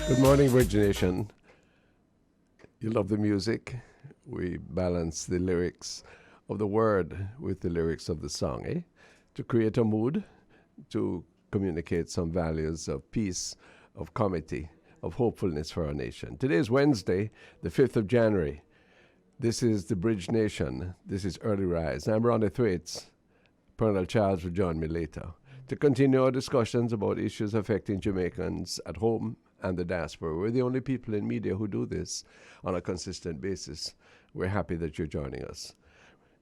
Good morning, Bridge Nation. You love the music. We balance the lyrics of the word with the lyrics of the song, to create a mood, to communicate some values of peace, of comity, of hopefulness for our nation. Today is Wednesday, the 5th of January. This is the Bridge Nation. This is Early Rise. I'm Ronnie Thwaites. Pearnel Charles will join me later to continue our discussions about issues affecting Jamaicans at home and the diaspora. We're the only people in media who do this on a consistent basis. We're happy that you're joining us.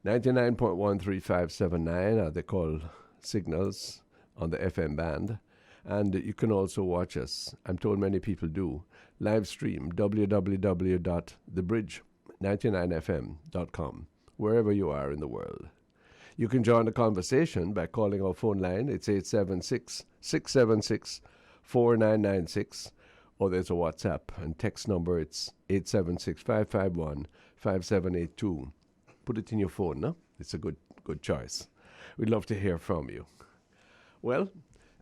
99.13579 are the call signals on the FM band. And you can also watch us, I'm told many people do, live stream www.thebridge99fm.com, wherever you are in the world. You can join the conversation by calling our phone line. It's 876-676-4996. Or there's a WhatsApp and text number. It's 876-551-5782. Put it in your phone, no? It's a good choice. We'd love to hear from you. Well,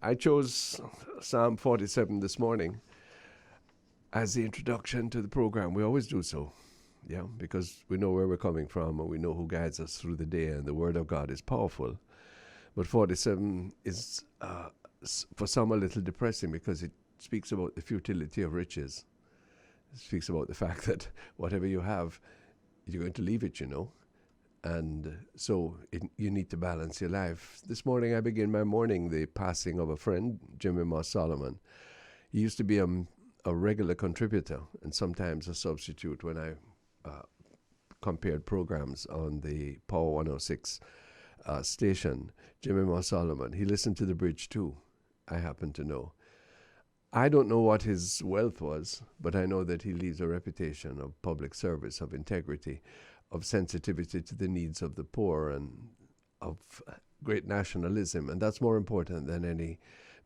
I chose Psalm 47 this morning as the introduction to the program. We always do so, because we know where we're coming from and we know who guides us through the day, and the Word of God is powerful. But 47 is, for some, a little depressing because it speaks about the futility of riches. It speaks about the fact that whatever you have, you're going to leave it, And so you need to balance your life. This morning I begin my morning the passing of a friend, Jimmy Moss Solomon. He used to be a regular contributor and sometimes a substitute when I compared programs on the Power 106 station. Jimmy Moss Solomon, he listened to the Bridge too, I happen to know. I don't know what his wealth was, but I know that he leaves a reputation of public service, of integrity, of sensitivity to the needs of the poor, and of great nationalism. And that's more important than any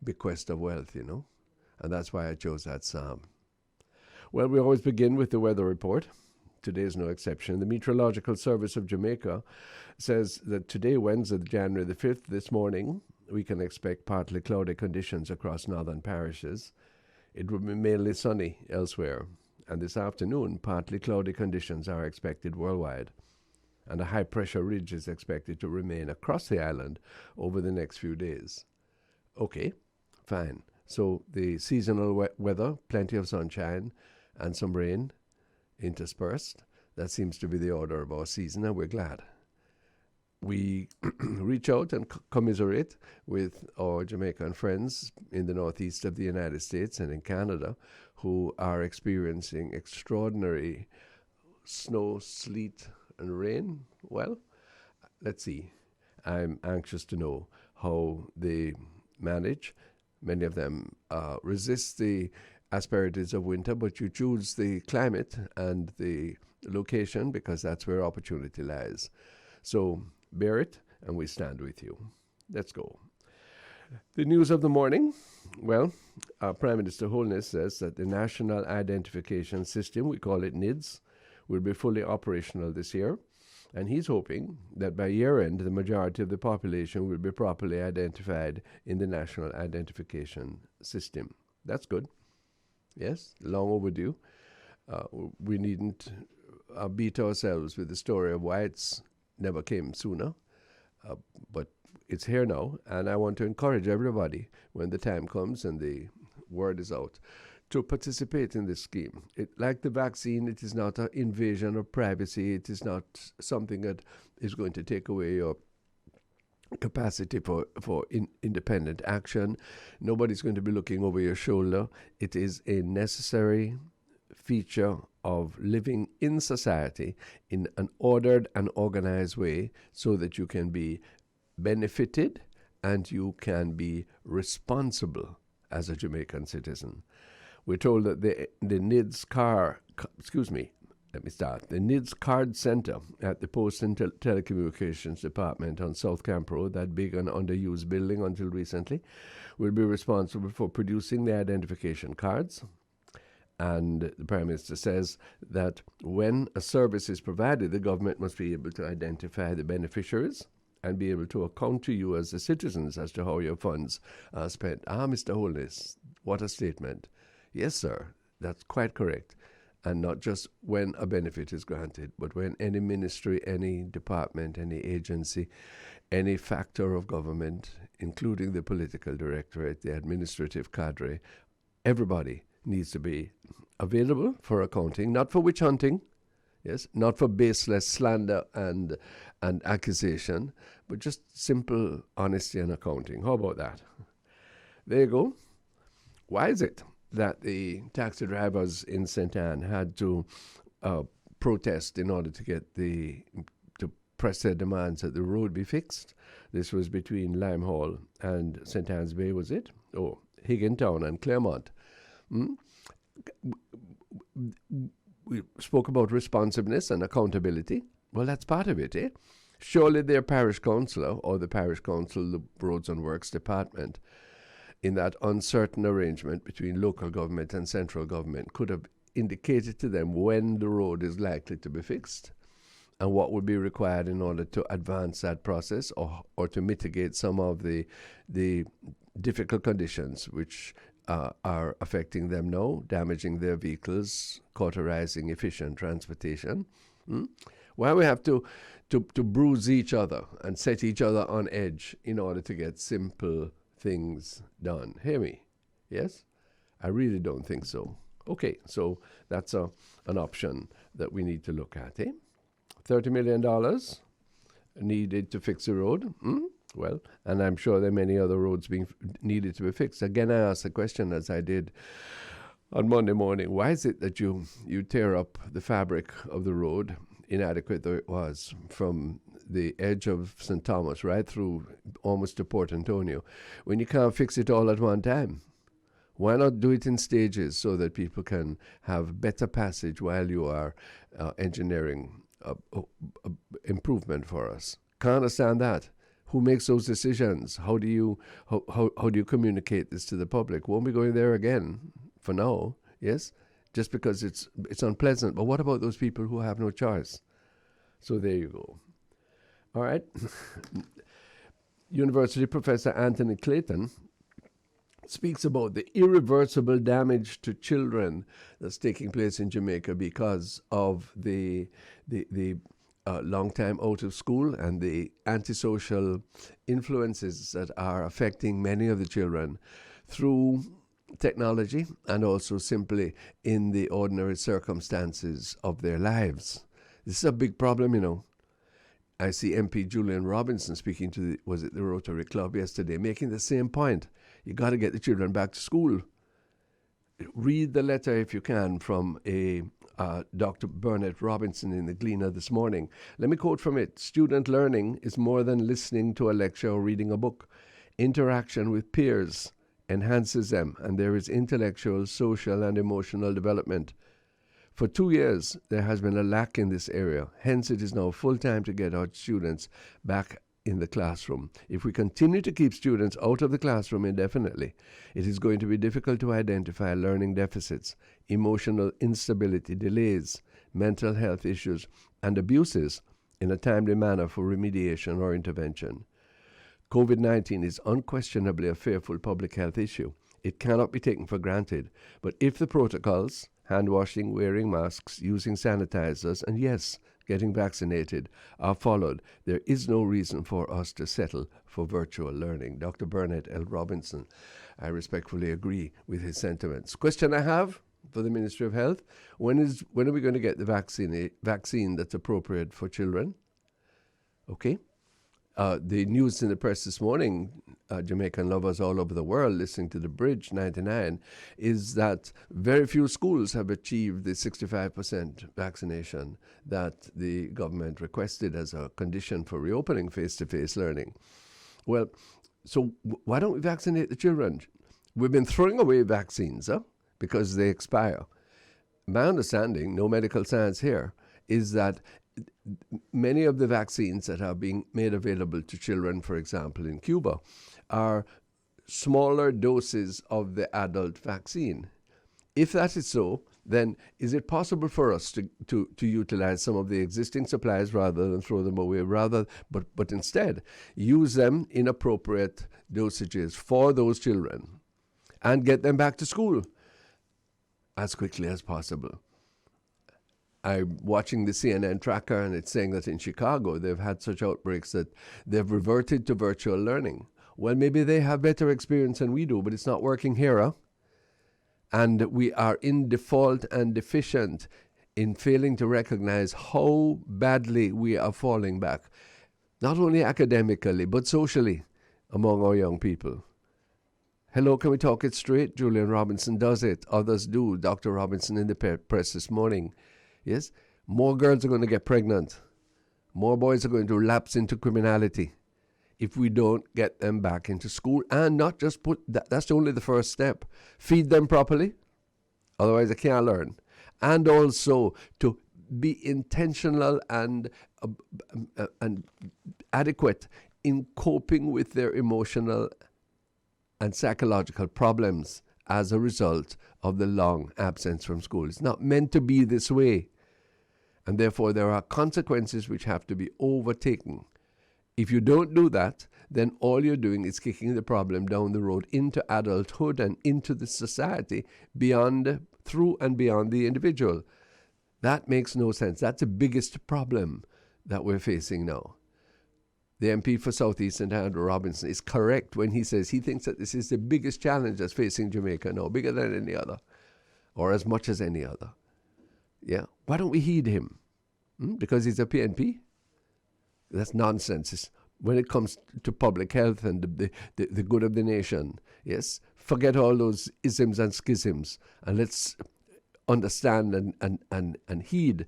bequest of wealth, And that's why I chose that psalm. Well, we always begin with the weather report. Today is no exception. The Meteorological Service of Jamaica says that today, Wednesday, January the 5th, this morning, we can expect partly cloudy conditions across northern parishes. It will be mainly sunny elsewhere. And this afternoon, partly cloudy conditions are expected worldwide. And a high-pressure ridge is expected to remain across the island over the next few days. Okay, fine. So the seasonal weather, plenty of sunshine and some rain interspersed. That seems to be the order of our season, and we're glad. We reach out and commiserate with our Jamaican friends in the northeast of the United States and in Canada who are experiencing extraordinary snow, sleet, and rain. Well, let's see. I'm anxious to know how they manage. Many of them resist the asperities of winter, but you choose the climate and the location because that's where opportunity lies. So bear it, and we stand with you. Let's go. The news of the morning. Well, Prime Minister Holness says that the National Identification System, we call it NIDS, will be fully operational this year. And he's hoping that by year end, the majority of the population will be properly identified in the National Identification System. That's good. Yes, long overdue. We needn't beat ourselves with the story of why it's never came sooner, but it's here now, and I want to encourage everybody when the time comes and the word is out to participate in this scheme. Like the vaccine, it is not an invasion of privacy. It is not something that is going to take away your capacity for independent action. Nobody's going to be looking over your shoulder. It is a necessary feature of living in society in an ordered and organized way so that you can be benefited and you can be responsible as a Jamaican citizen. We're told that the NIDS the NIDS Card Center at the Post and Telecommunications Department on South Camp Road, that big and underused building until recently, will be responsible for producing the identification cards. And the Prime Minister says that when a service is provided, the government must be able to identify the beneficiaries and be able to account to you as the citizens as to how your funds are spent. Mr. Holness, what a statement. Yes, sir. That's quite correct. And not just when a benefit is granted, but when any ministry, any department, any agency, any factor of government, including the political directorate, the administrative cadre, everybody needs to be available for accounting, not for witch hunting, yes, not for baseless slander and accusation, but just simple honesty and accounting. How about that? There you go. Why is it that the taxi drivers in St. Anne had to protest in order to get to press their demands that the road be fixed? This was between Limehall and St. Anne's Bay, was it? Oh, Higgintown and Claremont. We spoke about responsiveness and accountability. Well, that's part of it, eh? Surely their parish councillor or the parish council, the Roads and Works Department, in that uncertain arrangement between local government and central government, could have indicated to them when the road is likely to be fixed and what would be required in order to advance that process or to mitigate some of the difficult conditions which are affecting them now, damaging their vehicles, cauterizing efficient transportation. Why we have to bruise each other and set each other on edge in order to get simple things done? Hear me? Yes? I really don't think so. Okay, so that's an option that we need to look at, eh? $30 million needed to fix the road. Well, and I'm sure there are many other roads being needed to be fixed. Again, I asked the question, as I did on Monday morning, why is it that you tear up the fabric of the road, inadequate though it was, from the edge of St. Thomas right through almost to Port Antonio, when you can't fix it all at one time? Why not do it in stages so that people can have better passage while you are engineering improvement for us? Can't understand that. Who makes those decisions? How do you communicate this to the public? Won't be going there again for now, yes? Just because it's unpleasant. But what about those people who have no choice? So there you go. All right. University Professor Anthony Clayton speaks about the irreversible damage to children that's taking place in Jamaica because of the long time out of school and the antisocial influences that are affecting many of the children through technology and also simply in the ordinary circumstances of their lives. This is a big problem, you know. I see MP Julian Robinson speaking to the Rotary Club yesterday, making the same point. You got to get the children back to school. Read the letter, if you can, from Dr. Bernard Robinson in the Gleaner this morning. Let me quote from it. Student learning is more than listening to a lecture or reading a book. Interaction with peers enhances them, and there is intellectual, social, and emotional development. For 2 years, there has been a lack in this area. Hence, it is now full time to get our students back in the classroom. If we continue to keep students out of the classroom indefinitely, it is going to be difficult to identify learning deficits, emotional instability, delays, mental health issues, and abuses in a timely manner for remediation or intervention. COVID-19 is unquestionably a fearful public health issue. It cannot be taken for granted. But if the protocols, hand washing, wearing masks, using sanitizers, and yes, getting vaccinated, are followed, there is no reason for us to settle for virtual learning. Dr. Bernard L. Robinson, I respectfully agree with his sentiments. Question I have for the Ministry of Health, when are we going to get the vaccine that's appropriate for children? Okay. The news in the press this morning, Jamaican lovers all over the world listening to the Bridge 99, is that very few schools have achieved the 65% vaccination that the government requested as a condition for reopening face-to-face learning. Well, so why don't we vaccinate the children? We've been throwing away vaccines because they expire. My understanding, no medical science here, is that many of the vaccines that are being made available to children, for example, in Cuba, are smaller doses of the adult vaccine. If that is so, then is it possible for us to utilize some of the existing supplies rather than throw them away, but instead use them in appropriate dosages for those children and get them back to school? as quickly as possible. I'm watching the CNN tracker, and it's saying that in Chicago they've had such outbreaks that they've reverted to virtual learning. Well, maybe they have better experience than we do, but it's not working here. Huh? And we are in default and deficient in failing to recognize how badly we are falling back, not only academically, but socially among our young people. Hello, can we talk it straight? Julian Robinson does it. Others do. Dr. Robinson in the press this morning. Yes, more girls are going to get pregnant. More boys are going to lapse into criminality if we don't get them back into school, and not just put that's only the first step. Feed them properly, otherwise they can't learn. And also to be intentional and adequate in coping with their emotional and psychological problems as a result of the long absence from school. It's not meant to be this way. And therefore, there are consequences which have to be overtaken. If you don't do that, then all you're doing is kicking the problem down the road into adulthood and into the society through and beyond the individual. That makes no sense. That's the biggest problem that we're facing now. The MP for South East, Andrew Robinson, is correct when he says he thinks that this is the biggest challenge that's facing Jamaica now, bigger than any other, or as much as any other. Yeah, why don't we heed him? Because he's a PNP? That's nonsense. When it comes to public health and the good of the nation, yes, forget all those isms and schisms, and let's understand and heed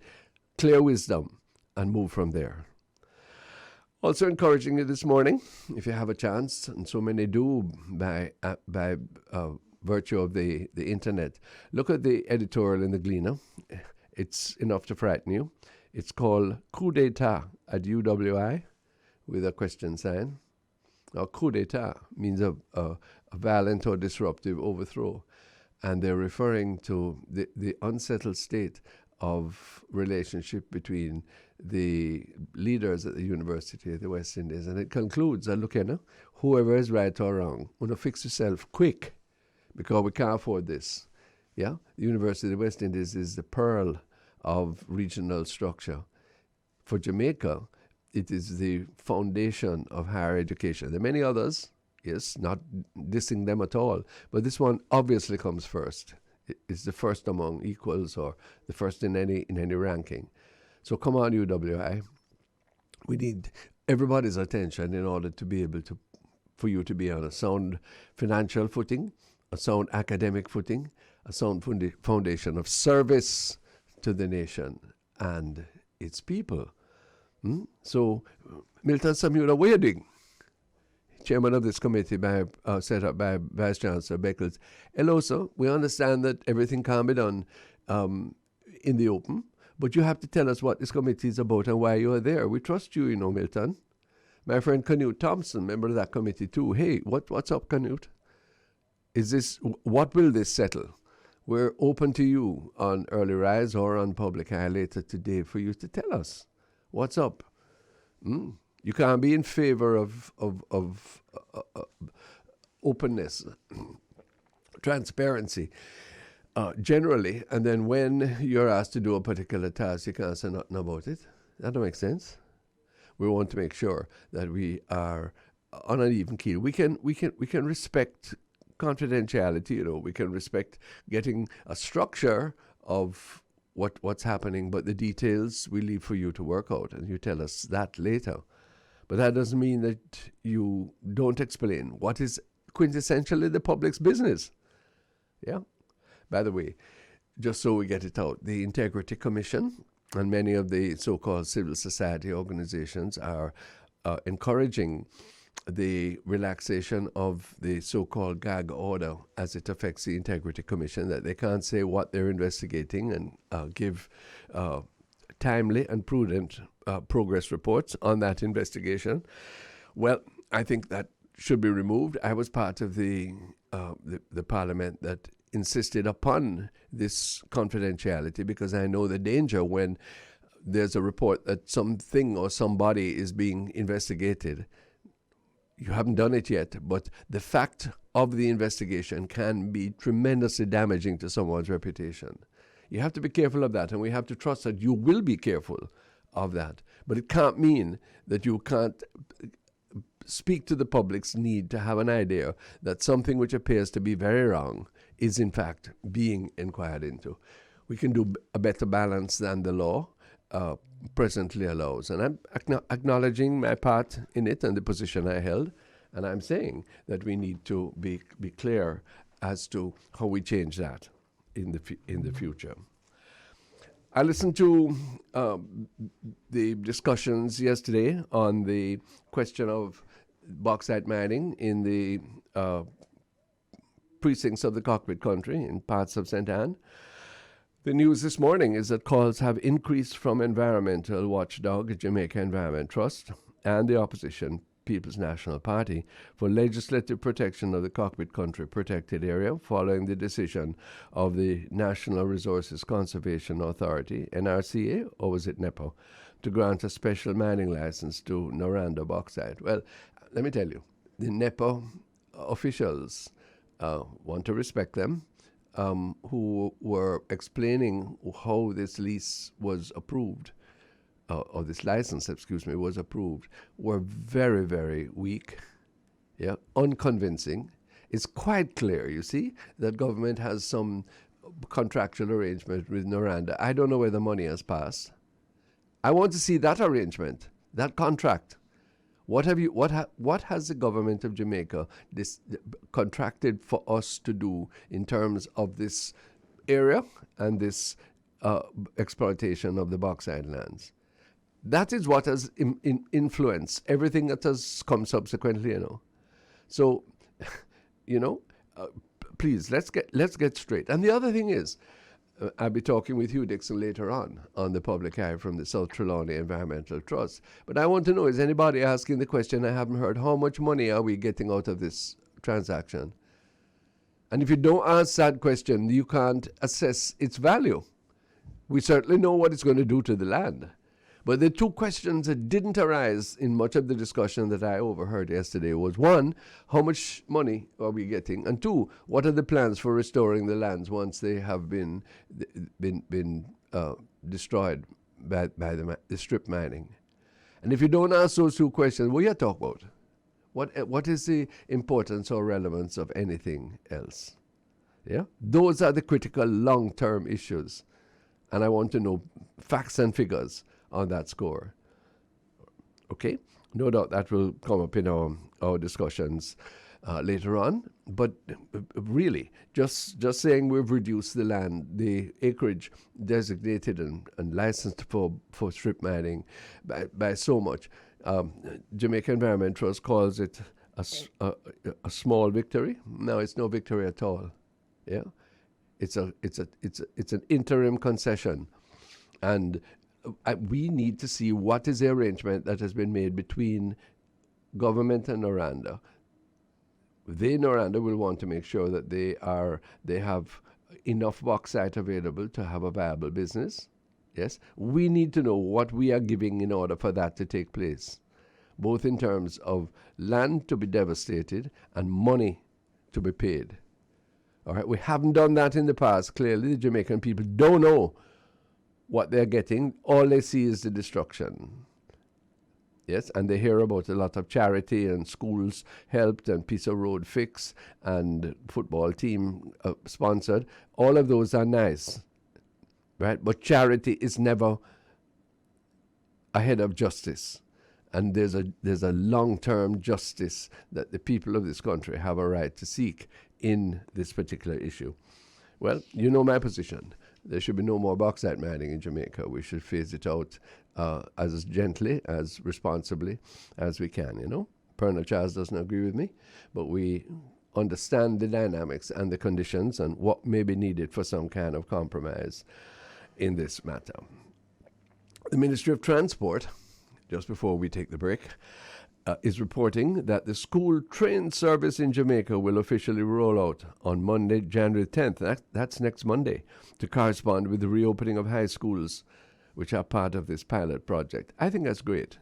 clear wisdom and move from there. Also encouraging you this morning, if you have a chance, and so many do by virtue of the internet, look at the editorial in the Gleaner. It's enough to frighten you. It's called Coup d'etat at UWI with a question sign. Now, coup d'etat means a violent or disruptive overthrow. And they're referring to the unsettled state of relationship between the leaders at the University of the West Indies. And it concludes, look here, whoever is right or wrong, want to fix yourself quick, because we can't afford this. Yeah, the University of the West Indies is the pearl of regional structure. For Jamaica, it is the foundation of higher education. There are many others, yes, not dissing them at all, but this one obviously comes first. It's the first among equals, or the first in any ranking. So come on, UWI. We need everybody's attention in order to be able for you to be on a sound financial footing, a sound academic footing, a sound foundation of service to the nation and its people. So, Milton Samuel Wading, chairman of this committee set up by Vice Chancellor Beckles. Hello, sir. We understand that everything can be done in the open, but you have to tell us what this committee is about and why you are there. We trust you, Milton. My friend Canute Thompson, member of that committee too. Hey, what's up, Canute? What will this settle? We're open to you on Early Rise or on Public Eye later today for you to tell us what's up. You can't be in favor of openness, transparency, generally, and then when you're asked to do a particular task, you can't say nothing about it. That don't make sense. We want to make sure that we are on an even keel. We can respect confidentiality. We can respect getting a structure of what's happening, but the details we leave for you to work out, and you tell us that later. But that doesn't mean that you don't explain what is quintessentially the public's business. Yeah. By the way, just so we get it out, the Integrity Commission and many of the so-called civil society organizations are encouraging the relaxation of the so-called gag order as it affects the Integrity Commission, that they can't say what they're investigating and give timely and prudent progress reports on that investigation. Well, I think that should be removed. I was part of the parliament that insisted upon this confidentiality, because I know the danger when there's a report that something or somebody is being investigated. You haven't done it yet, but the fact of the investigation can be tremendously damaging to someone's reputation. You have to be careful of that, and we have to trust that you will be careful of that. But it can't mean that you can't speak to the public's need to have an idea that something which appears to be very wrong is in fact being inquired into. We can do a better balance than the law presently allows. And I'm acknowledging my part in it and the position I held. And I'm saying that we need to be clear as to how we change that in the future. I listened to the discussions yesterday on the question of bauxite mining in the precincts of the cockpit country in parts of St. Anne. The news this morning is that calls have increased from environmental watchdog Jamaica Environment Trust and the opposition People's National Party for legislative protection of the cockpit country protected area following the decision of the National Resources Conservation Authority, NRCA, or was it NEPA, to grant a special mining license to Noranda bauxite. Well, let me tell you, the NEPA officials want to respect them, who were explaining how this lease was approved, or this license, was approved, were very, very weak, unconvincing. It's quite clear, you see, that government has some contractual arrangement with Noranda. I don't know where the money has passed. I want to see that arrangement, that contract. What has the government of Jamaica contracted for us to do in terms of this area and this exploitation of the bauxite lands? That is what has influenced everything that has come subsequently, So, please, let's get straight. And the other thing is, I'll be talking with Hugh Dixon later on the public eye from the South Trelawney Environmental Trust. But I want to know, is anybody asking the question I haven't heard, how much money are we getting out of this transaction? And if you don't ask that question, you can't assess its value. We certainly know what it's going to do to the land. But the two questions that didn't arise in much of the discussion that I overheard yesterday was, one, how much money are we getting? And two, what are the plans for restoring the lands once they have been destroyed by the strip mining? And if you don't ask those two questions, what are you talking about? What is the importance or relevance of anything else? Yeah, those are the critical long-term issues. And I want to know facts and figures on that score. Okay, no doubt that will come up in our discussions later on. But really, just saying we've reduced the acreage designated and licensed for strip mining by so much. Jamaica Environment Trust calls it a small victory. No, it's no victory at all. Yeah, it's an interim concession, and we need to see what is the arrangement that has been made between government and Noranda. Noranda will want to make sure that they have enough bauxite available to have a viable business. Yes, we need to know what we are giving in order for that to take place, both in terms of land to be devastated and money to be paid. All right, we haven't done that in the past. Clearly, the Jamaican people don't know what they're getting. All they see is the destruction. Yes, and they hear about a lot of charity and schools helped and piece of road fix and football team sponsored. All of those are nice, right? But charity is never ahead of justice. And there's a long-term justice that the people of this country have a right to seek in this particular issue. Well, you know my position. There should be no more bauxite mining in Jamaica. We should phase it out as gently, as responsibly as we can, Pearnel Charles doesn't agree with me, but we understand the dynamics and the conditions and what may be needed for some kind of compromise in this matter. The Ministry of Transport, just before we take the break, is reporting that the school train service in Jamaica will officially roll out on Monday, January 10th. That's next Monday, to correspond with the reopening of high schools, which are part of this pilot project. I think that's great.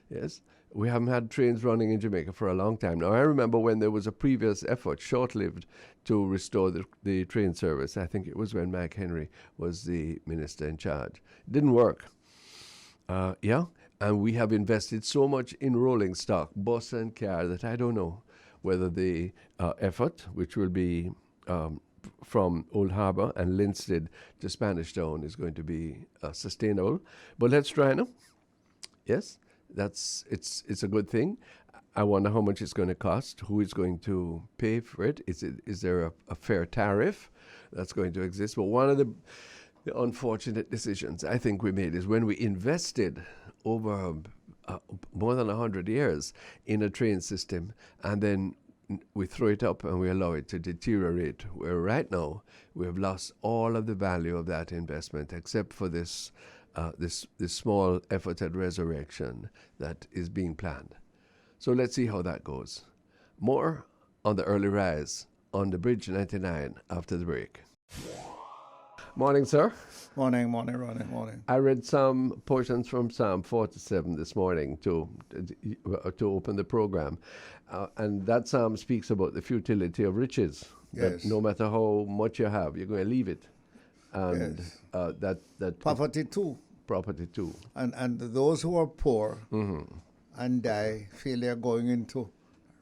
Yes, We haven't had trains running in Jamaica for a long time now. I remember when there was a previous effort, short-lived, to restore the train service. I think it was when Mike Henry was the minister in charge. It didn't work. Yeah, and we have invested so much in rolling stock, bus and car, that I don't know whether the effort, which will be from Old Harbour and Linstead to Spanish Town, is going to be sustainable. But let's try now. Yes, it's a good thing. I wonder how much it's going to cost. Who is going to pay for it? Is there a fair tariff that's going to exist? But one of the unfortunate decisions I think we made is when we invested over more than 100 years in a train system, and then we throw it up and we allow it to deteriorate, where right now we have lost all of the value of that investment, except for this small effort at resurrection that is being planned. So let's see how that goes. More on the early rise on the Bridge 99 after the break. Morning, sir. Morning, Ronnie, morning. I read some portions from Psalm 47 this morning to open the program. And that psalm speaks about the futility of riches. Yes. That no matter how much you have, you're going to leave it. And yes. that Poverty too. Property too. And those who are poor and die feel they're going into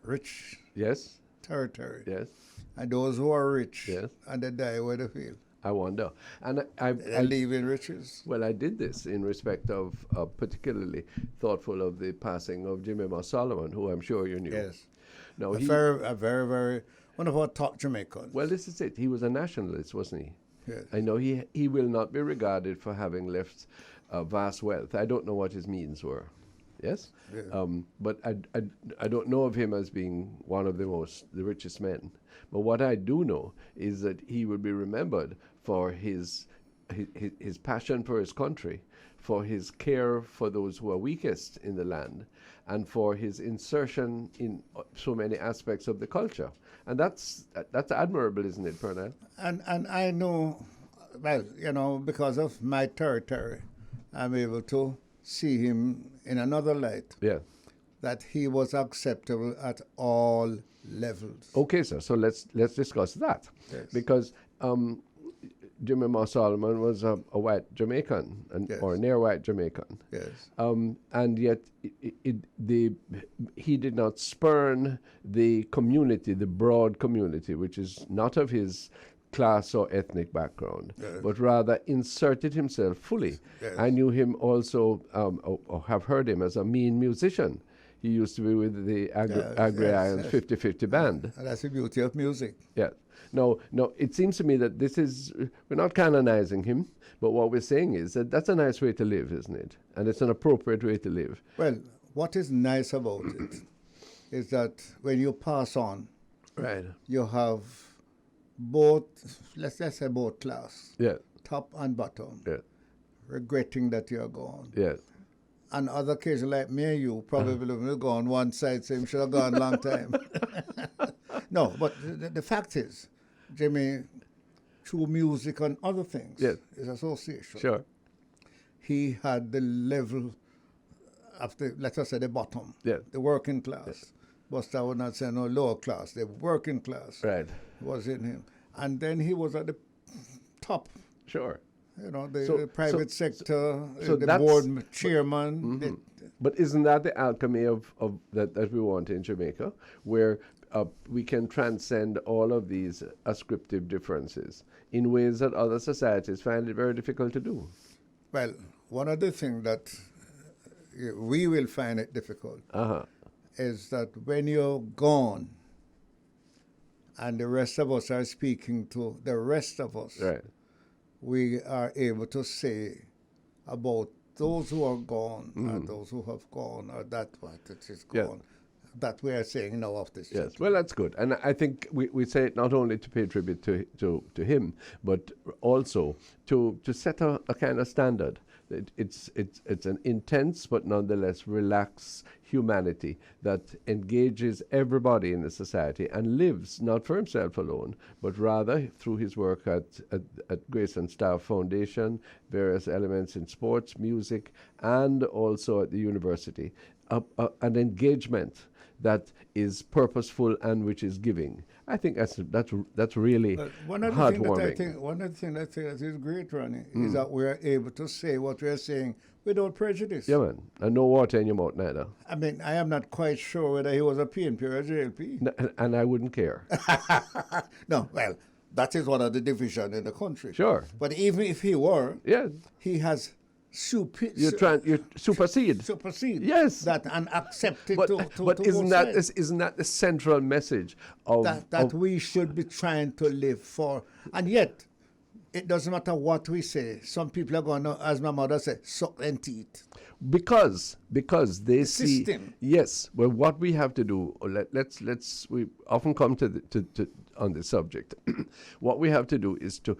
rich Yes. territory. Yes. And those who are rich Yes. and they die where they feel. I wonder. And I leave in riches. Well, I did this in respect of particularly thoughtful of the passing of Jimmy Solomon, who I'm sure you knew. Yes. Now, a very, very, one of our top Jamaicans. Well, this is it. He was a nationalist, wasn't he? Yes. I know he will not be regarded for having left vast wealth. I don't know what his means were. Yes? Yeah. But I don't know of him as being one of the richest men. But what I do know is that he will be remembered for his passion for his country, for his care for those who are weakest in the land, and for his insertion in so many aspects of the culture. And that's admirable, isn't it, Pearnel? And I know, well, because of my territory, I'm able to see him in another light. Yeah. That he was acceptable at all levels. Okay, sir. So let's discuss that. Yes. Because Jimmy Solomon was a white Jamaican, Yes. or near white Jamaican. Yes. And yet he did not spurn the community, the broad community, which is not of his class or ethnic background, Yes. but rather inserted himself fully. Yes. I knew him also, or have heard him as a mean musician. He used to be with the Agri Irons 50-50 band. And that's the beauty of music. Yeah. No, it seems to me that we're not canonizing him, but what we're saying is that that's a nice way to live, isn't it? And it's an appropriate way to live. Well, what is nice about it is that when you pass on, Right. you have both, let's say both class, Yeah. top and bottom, Yeah. regretting that you're gone. Yeah. And other cases like me and you probably will go on one side, so him should have gone a long time. No, but the fact is, Jimmy, through music and other things, Yes. his association, Sure. he had the level of the, let us say, the bottom, Yes. the working class. But I would not say no lower class, the working class Right. was in him. And then he was at the top. Sure. The private sector, so the that's- board chairman. But isn't that the alchemy of that we want in Jamaica, where we can transcend all of these ascriptive differences in ways that other societies find it very difficult to do? Well, one of the things that we will find it difficult is that when you're gone and the rest of us are speaking to the rest of us, Right. we are able to say about those who are gone, or those who have gone, or that what it is Yeah. gone. That we are saying now of this. Yes, well, that's good. And I think we say it not only to pay tribute to him, but also to set a kind of standard. It's an intense but nonetheless relaxed humanity that engages everybody in the society and lives not for himself alone, but rather through his work at Grace and Staff Foundation, various elements in sports, music, and also at the university, an engagement that is purposeful and which is giving. I think that's really heartwarming. One of the things that is great, Ronnie, is that we are able to say what we are saying without prejudice. Yeah, man. And no water in your mouth, neither. I mean, I am not quite sure whether he was a PNP or a JLP. And I wouldn't care. No, well, that is one of the divisions in the country. Sure. But even if he were, Yeah. he has you supersede. supersede Yes. that and accept it But isn't that the central message of that we should be trying to live for? And yet, it doesn't matter what we say. Some people are going to, as my mother said, suck and teeth. Because they see system. Yes. Well, what we have to do, we often come to on this subject. What we have to do is to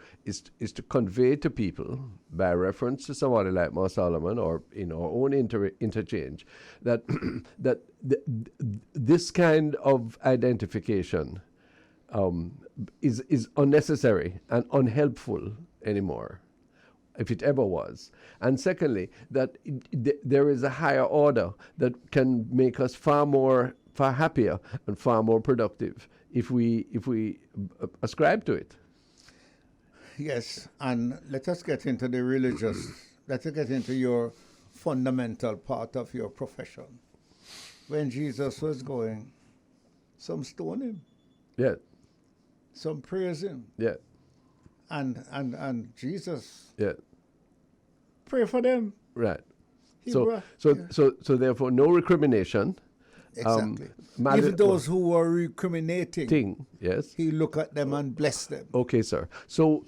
convey to people, by reference to somebody like Mar Solomon or in our own interchange, that this kind of identification is unnecessary and unhelpful anymore, if it ever was. And secondly, that there is a higher order that can make us far happier and far more productive if we ascribe to it. Yes, and let us get into the religious, let us get into your fundamental part of your profession. When Jesus was going, some stoned him. Yeah. Some praise him. Yeah. And Jesus, Yeah. pray for them. Right. He So therefore no recrimination. Exactly. Even those who were recriminating, yes, he look at them and bless them. Okay, sir. So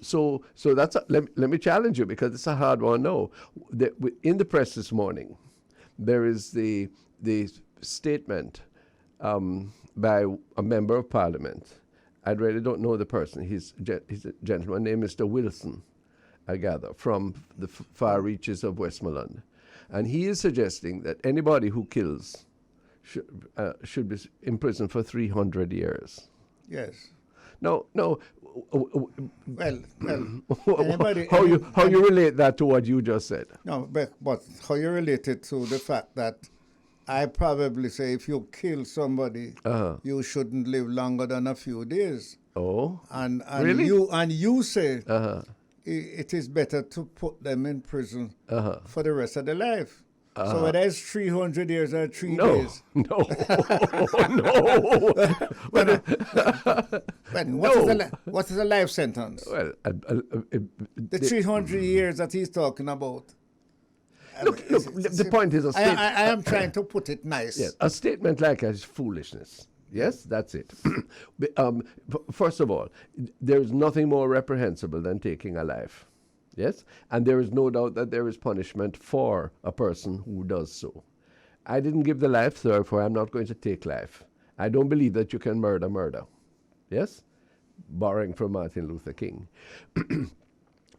that's let me challenge you, because it's a hard one. No, in the press this morning, there is the statement by a member of Parliament. I really don't know the person. He's a gentleman named Mr. Wilson, I gather, from the far reaches of Westmoreland, and he is suggesting that anybody who kills should be imprisoned for 300 years. Yes. No. Well, how you relate that to what you just said? No, but how you relate it to the fact that I probably say if you kill somebody, you shouldn't live longer than a few daars. Oh, and really? you say it is better to put them in prison for the rest of their life. So whether it's 300 years or 3 days. No. What is a life sentence? Well, the 300 years that he's talking about. Look, the point is I am trying to put it nice. Yes, a statement like that is foolishness. Yes, that's it. First of all, there is nothing more reprehensible than taking a life. Yes, and there is no doubt that there is punishment for a person who does so. I didn't give the life, therefore I'm not going to take life. I don't believe that you can murder. Yes, borrowing from Martin Luther King.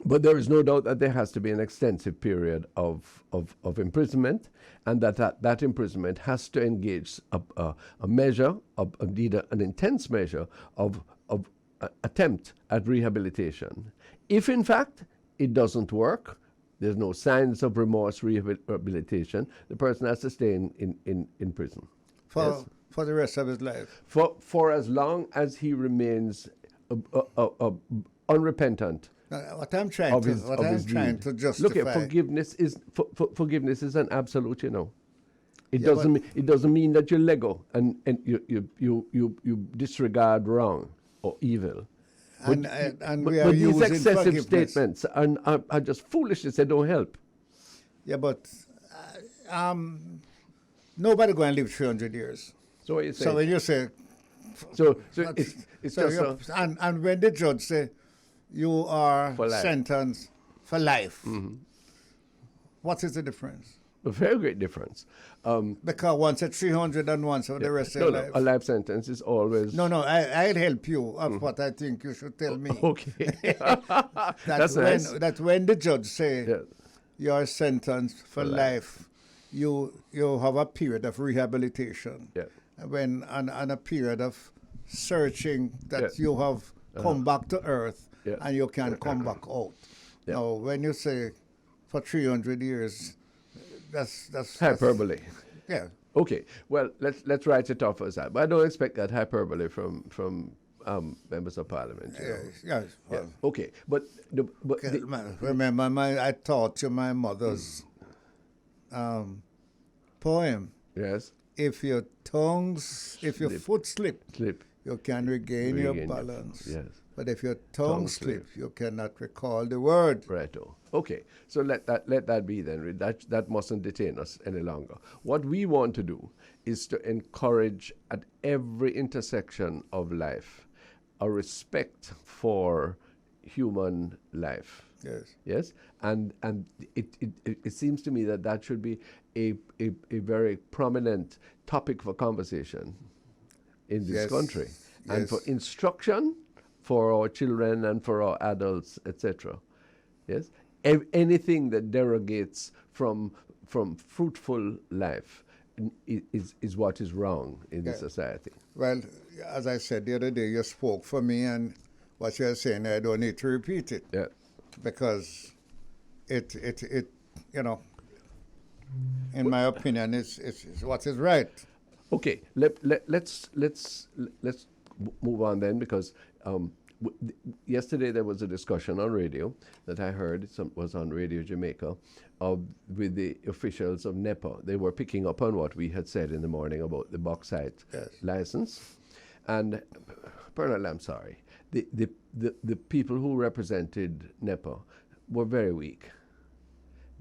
But there is no doubt that there has to be an extensive period of imprisonment, and that imprisonment has to engage a measure, indeed an intense measure of attempt at rehabilitation. If in fact it doesn't work, there's no signs of remorse, rehabilitation, the person has to stay in prison. For the rest of his life? For as long as he remains unrepentant. What I'm trying to justify. Look, forgiveness is an absolute, It doesn't mean that you let go and you disregard wrong or evil. But these excessive statements are just foolishness. They don't help. Yeah, but nobody going to live 300 years. So what you say? So when you say, and when the judge say you are sentenced for life, what is the difference? A very great difference. Because once at 300 and once for the rest of your life. A life sentence is always... No, I'll help you of what I think you should tell me. Okay. That's nice. That when the judge say you're sentenced for life, you have a period of rehabilitation. Yeah. And a period of searching that you have come back to earth and you can come back out. Yeah. Now, when you say for 300 years... That's hyperbole. Yeah. Okay, well, let's write it off as that. But I don't expect that hyperbole from members of parliament. You know. Yes. Well, Yeah. Okay, but remember, I taught you my mother's poem. yes, If your foot slip, you can regain your balance. Yes. But if your tongue slip, you cannot recall the word. Righto. Okay, so let that be then. That mustn't detain us any longer. What we want to do is to encourage at every intersection of life a respect for human life. Yes. Yes, and it seems to me that should be a very prominent topic for conversation in this country, and for instruction for our children and for our adults, etc. Yes, anything that derogates from fruitful life is what is wrong in the society. Well, as I said the other day, you spoke for me, and what you're saying, I don't need to repeat it. Yeah. Because it you know, in my opinion, it's what is right. Okay, let's move on then, because yesterday there was a discussion on radio that I heard, was on Radio Jamaica, with the officials of NEPA. They were picking up on what we had said in the morning about the bauxite license. And Pearnel, I'm sorry, the people who represented NEPA were very weak.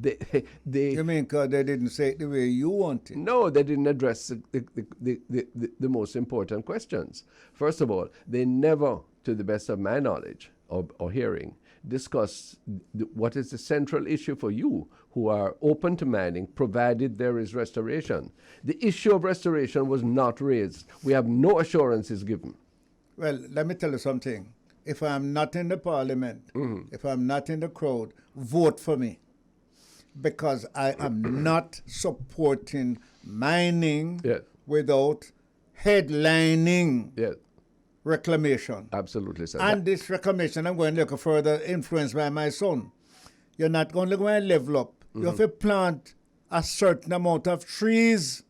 You mean because they didn't say it the way you want it? No, they didn't address the most important questions. First of all, they never, to the best of my knowledge or hearing, discuss what is the central issue for you who are open to mining, provided there is restoration. The issue of restoration was not raised. We have no assurances given. Well, let me tell you something. If I'm not in the parliament, if I'm not in the crowd, vote for me. Because I am not supporting mining without headlining reclamation. Absolutely, sir. And this reclamation, I'm going to look further influenced by my son. You're not going to go and level up. You have to plant a certain amount of trees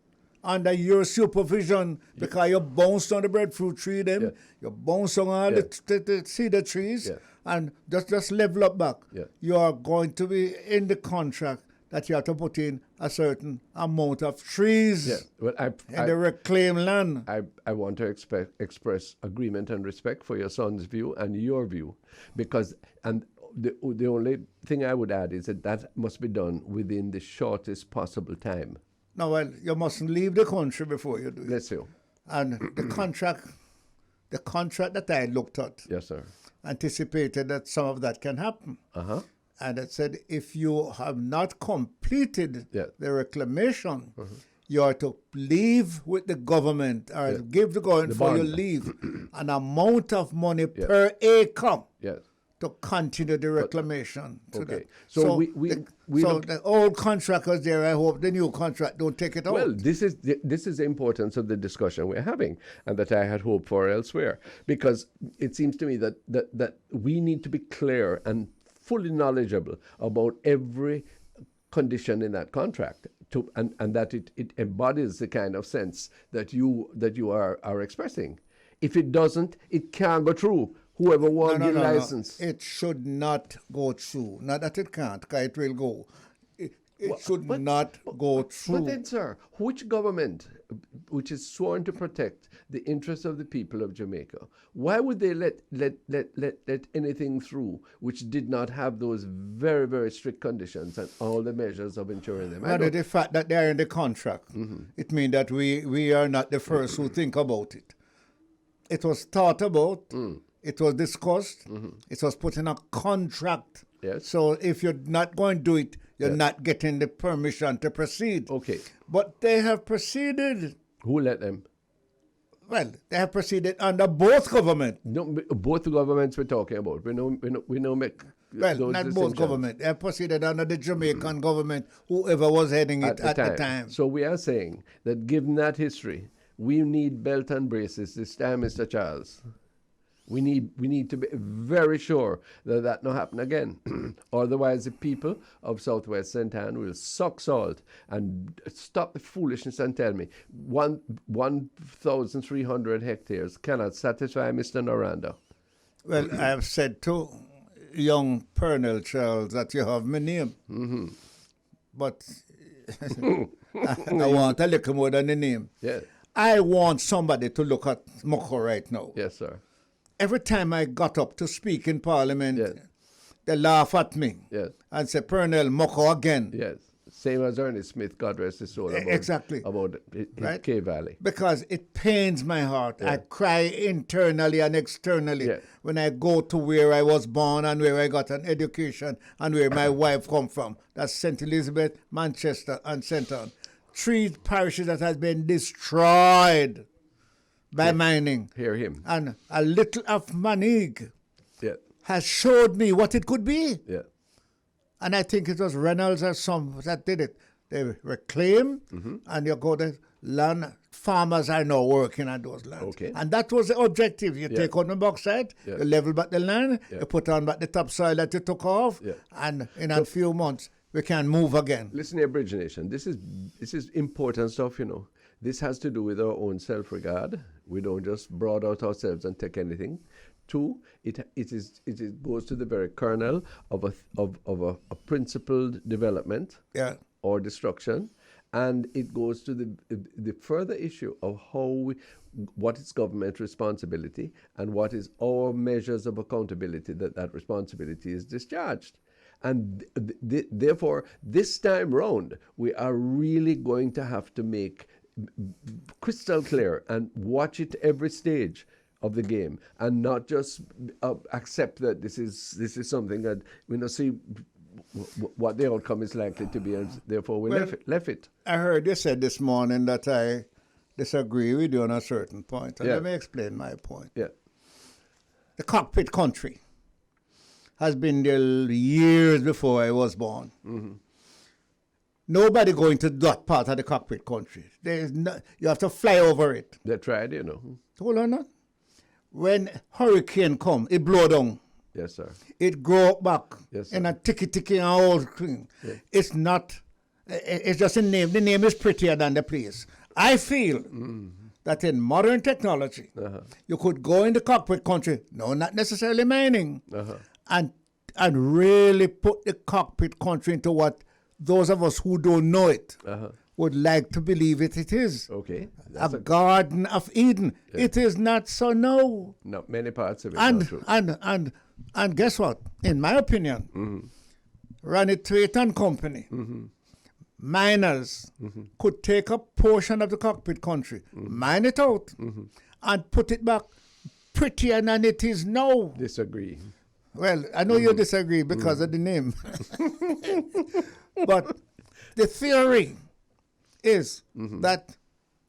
under your supervision, because you bounce on the breadfruit tree, them, you bounce on all the cedar trees, and just level up back. You are going to be in the contract that you have to put in a certain amount of trees well, in the reclaimed land. I want to express agreement and respect for your son's view and your view, because the only thing I would add is that must be done within the shortest possible time. No, well, you mustn't leave the country before you do it. Let's see. And the contract that I looked at, yes, sir, anticipated that some of that can happen. And it said if you have not completed the reclamation, you are to leave with the government, or give the government before you leave an amount of money per acre to continue the reclamation. Okay. So the old contractors there, I hope the new contract don't take it out. Well, this is the importance of the discussion we're having, and that I had hoped for elsewhere, because it seems to me that we need to be clear and fully knowledgeable about every condition in that contract, and that it embodies the kind of sense that you are expressing. If it doesn't, it can't go through. Whoever won the license. No. It should not go through. Not that it can't, because it will go. It should not go through. But then, sir, which government, which is sworn to protect the interests of the people of Jamaica, why would they let anything through which did not have those very, very strict conditions and all the measures of ensuring them? But the fact that they are in the contract, it means that we are not the first who think about it. It was thought about. It was discussed. It was put in a contract. Yes. So if you're not going to do it, you're not getting the permission to proceed. Okay. But they have proceeded. Who let them? Well, they have proceeded under both governments. No, both governments we're talking about. We know make. Well, not both governments. They have proceeded under the Jamaican government, whoever was heading it at the time. So we are saying that given that history, we need belt and braces this time, Mr. Charles. We need to be very sure that that not happen again. Otherwise, the people of Southwest St. Anne will suck salt and stop the foolishness and tell me 1,300 hectares cannot satisfy Mr. Noranda. Well, I have said to young Pearnel Charles that you have my name. But I want a little more than the name. Yes. I want somebody to look at Moko right now. Yes, sir. Every time I got up to speak in Parliament, Yes. they laugh at me Yes. and say, Pearnel, Moko again. Yes. Same as Ernest Smith, God rest his soul, Exactly. about his Right? K Valley. Because it pains my heart. Yeah. I cry internally and externally Yeah. when I go to where I was born and where I got an education and where my wife come from. That's St. Elizabeth, Manchester, and St. Anne. 3 parishes that has been destroyed by mining. Hear him. And a little of Manig Yeah. has showed me what it could be. Yeah. And I think it was Reynolds or some that did it. They reclaim, and you go to land. Farmers are now working on those lands. Okay. And that was the objective. You take out the bauxite, Yeah. you level back the land, Yeah. you put on back the topsoil that you took off, Yeah. and in a few months, we can move again. Listen here, Bridge Nation. This is important stuff, you know. This has to do with our own self-regard. We don't just broad out ourselves and take anything. 2, it goes to the very kernel of a principled development Yeah. or destruction, and it goes to the further issue of what is government responsibility and what is our measures of accountability that responsibility is discharged. And therefore, this time round, we are really going to have to make crystal clear and watch it every stage of the game, and not just accept that this is something that we don't see what the outcome is likely to be, and therefore we left it. I heard you said this morning that I disagree with you on a certain point. And Yeah. let me explain my point. Yeah. The cockpit country has been there years before I was born. Nobody going to that part of the cockpit country. You have to fly over it. They tried, you know. Hold on now. When hurricane come, it blow down. Yes, sir. It grow up back Yes, in sir. a ticky and all thing. Yeah. It's not, it's just a name. The name is prettier than the place. I feel that in modern technology, you could go in the cockpit country, no, not necessarily mining, and really put the cockpit country into what those of us who don't know it would like to believe it is. Okay. A Garden of Eden. Yeah. It is not so, no. No, many parts of it are true. And guess what? In my opinion, Ronnie Thwaites and company, miners could take a portion of the cockpit country, mine it out, and put it back prettier than it is now. Disagree. Well, I know you disagree because of the name. But the theory is that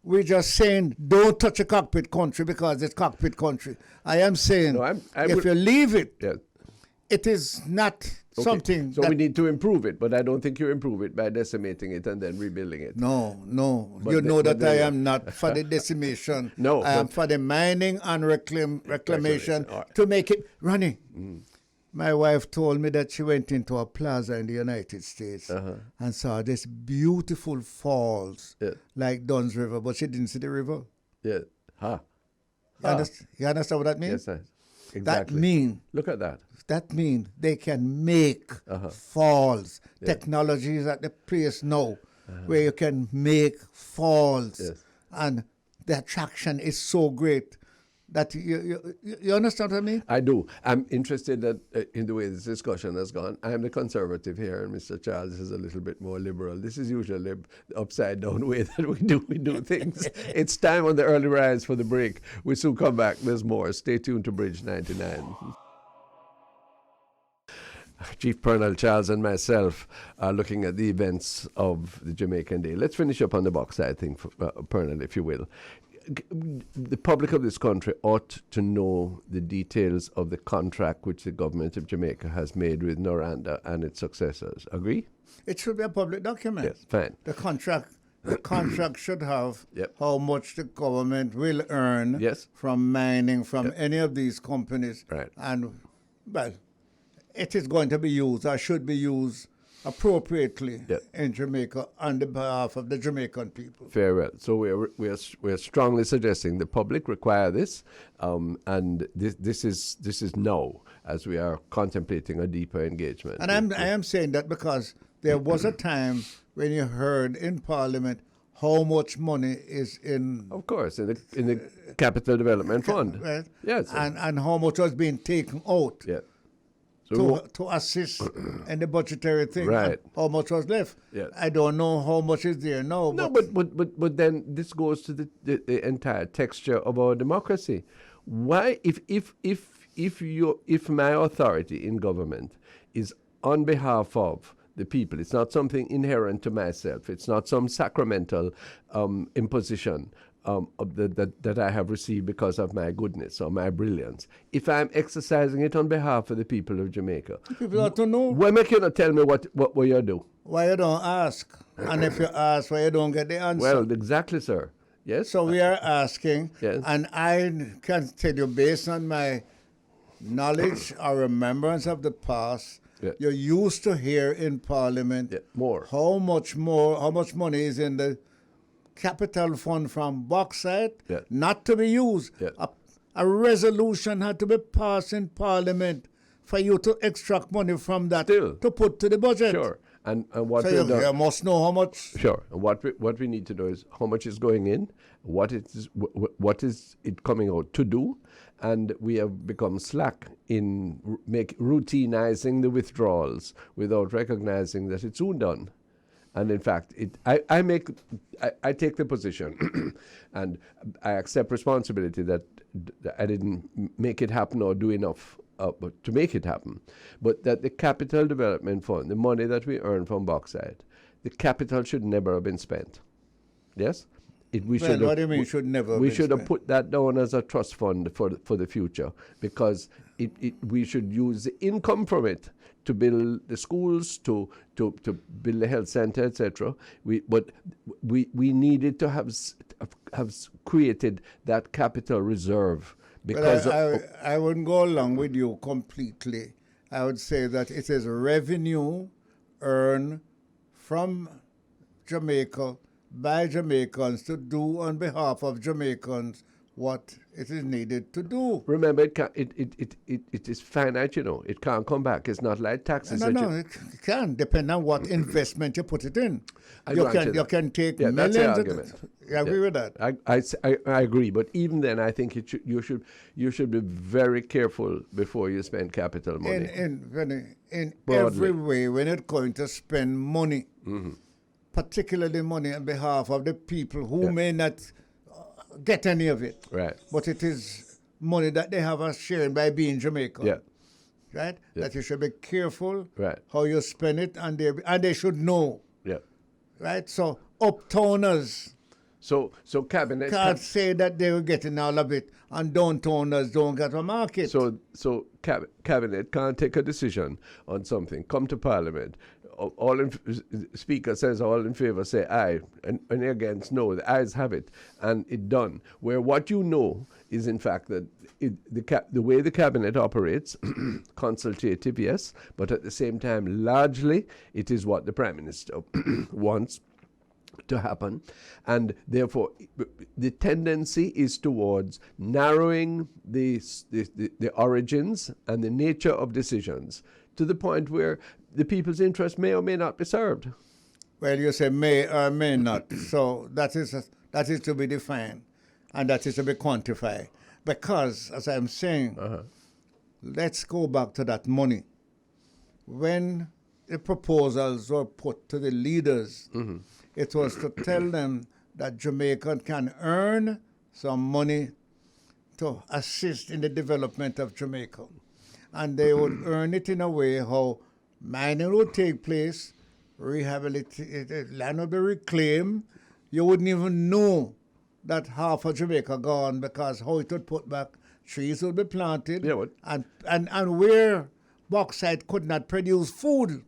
we're just saying don't touch a cockpit country because it's cockpit country. I am saying if you leave it, Yes. it is not something. So we need to improve it, but I don't think you improve it by decimating it and then rebuilding it. No. But You know that I then- am not for the decimation. No, I am but- for the mining and reclamation All right. to make it running. My wife told me that she went into a plaza in the United States and saw this beautiful falls like Dunn's River, but she didn't see the river. Yeah. You understand what that means? Yes, sir. Exactly. That mean Look at that. that mean they can make falls. Technologies at the place now where you can make falls. Yes. And the attraction is so great that you understand what I mean? I do. I'm interested that in the way this discussion has gone. I am the conservative here, and Mr. Charles is a little bit more liberal. This is usually the upside down way that we do things. It's time on the early rise for the break. We'll soon come back. There's more. Stay tuned to Bridge 99. Chief Pearnel, Charles, and myself are looking at the events of the Jamaican Day. Let's finish up on the bauxite thing, Pearnel, if you will. The public of this country ought to know the details of the contract which the government of Jamaica has made with Noranda and its successors. Agree? It should be a public document. Yes, fine. The contract the contract should have Yep. how much the government will earn Yes. from mining from any of these companies. Right. And, well, it is going to be used or should be used appropriately Yep. in Jamaica on the behalf of the Jamaican people. Very well. So we're strongly suggesting the public require this, and this is now as we are contemplating a deeper engagement. And I am saying that because there was a time when you heard in Parliament how much money is in, of course, in the Capital Development Fund. right? Yes. And how much was being taken out Yeah. So to assist in the budgetary thing. Right. And how much was left? Yeah. I don't know how much is there now. no, but then this goes to the entire texture of our democracy. Why, if my authority in government is on behalf of the people, it's not something inherent to myself. It's not some sacramental imposition that I have received because of my goodness or my brilliance. If I'm exercising it on behalf of the people of Jamaica, people ought to know. why make you not tell me what you do? Why you don't ask? And if you ask, why you don't get the answer? Well, exactly, sir. Yes. So we are asking, Yes. and I can tell you based on my knowledge or remembrance of the past, Yeah. you used to hear in Parliament more. how much money is in the capital fund from bauxite, Yeah. not to be used. Yeah. A resolution had to be passed in Parliament for you to extract money from that Still. to put to the budget. Sure. And what So we've done. you must know how much. Sure. And what we need to know is how much is going in, what is it coming out to do, and we have become slack in routinizing the withdrawals without recognizing that it's soon done. And in fact, I take the position, and I accept responsibility that I didn't make it happen or do enough to make it happen, but that the Capital Development Fund, the money that we earn from bauxite, the capital should never have been spent. Yes? What do you mean should never We have should been have spent? put that down as a trust fund for the future, because we should use the income from it to build the schools, to build the health center, etc. But we needed to have created that capital reserve. Because I wouldn't go along with you completely. I would say that it is revenue earned from Jamaica by Jamaicans to do on behalf of Jamaicans what it is needed to do. remember, it is finite, It can't come back. It's not like taxes. No, it can depend on what investment you put it in. I You grant can you take Yeah, that's millions. the of argument. You agree with that? I agree, but even then, I think you should be very careful before you spend capital money. In Broadly. every way, when you're going to spend money, particularly money on behalf of the people who may not get any of it, Right. but it is money that they have a share in by being Jamaican. Yeah. Right? Yeah. That you should be careful Right. how you spend it, and they should know. Yeah. Right? So uptowners So cabinet. can't say that they were getting all of it, and downtowners don't get a market. So cabinet can't take a decision on something. Come to Parliament. Speaker says all in favor say aye, and against no. The ayes have it, and it done. Where what you know is in fact that the way the cabinet operates, consultative, yes, but at the same time, largely it is what the Prime Minister wants to happen, and therefore the tendency is towards narrowing the origins and the nature of decisions to the point where the people's interest may or may not be served. Well, you say may or may not. So that is to be defined, and that is to be quantified. Because, as I'm saying, let's go back to that money. When the proposals were put to the leaders, it was to tell them that Jamaica can earn some money to assist in the development of Jamaica. And they would earn it in a way how mining would take place, land would be reclaimed. You wouldn't even know that half of Jamaica gone, because how it would put back, trees would be planted, and where bauxite could not produce food,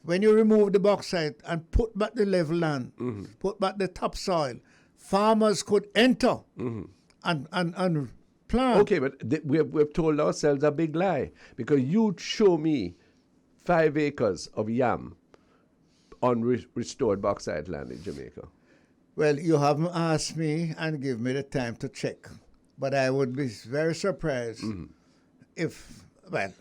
when you remove the bauxite and put back the level land, put back the topsoil, farmers could enter and plant. Okay, but we've told ourselves a big lie, because you show me 5 acres of yam on restored bauxite land in Jamaica. Well, you haven't asked me and give me the time to check, but I would be very surprised if, well,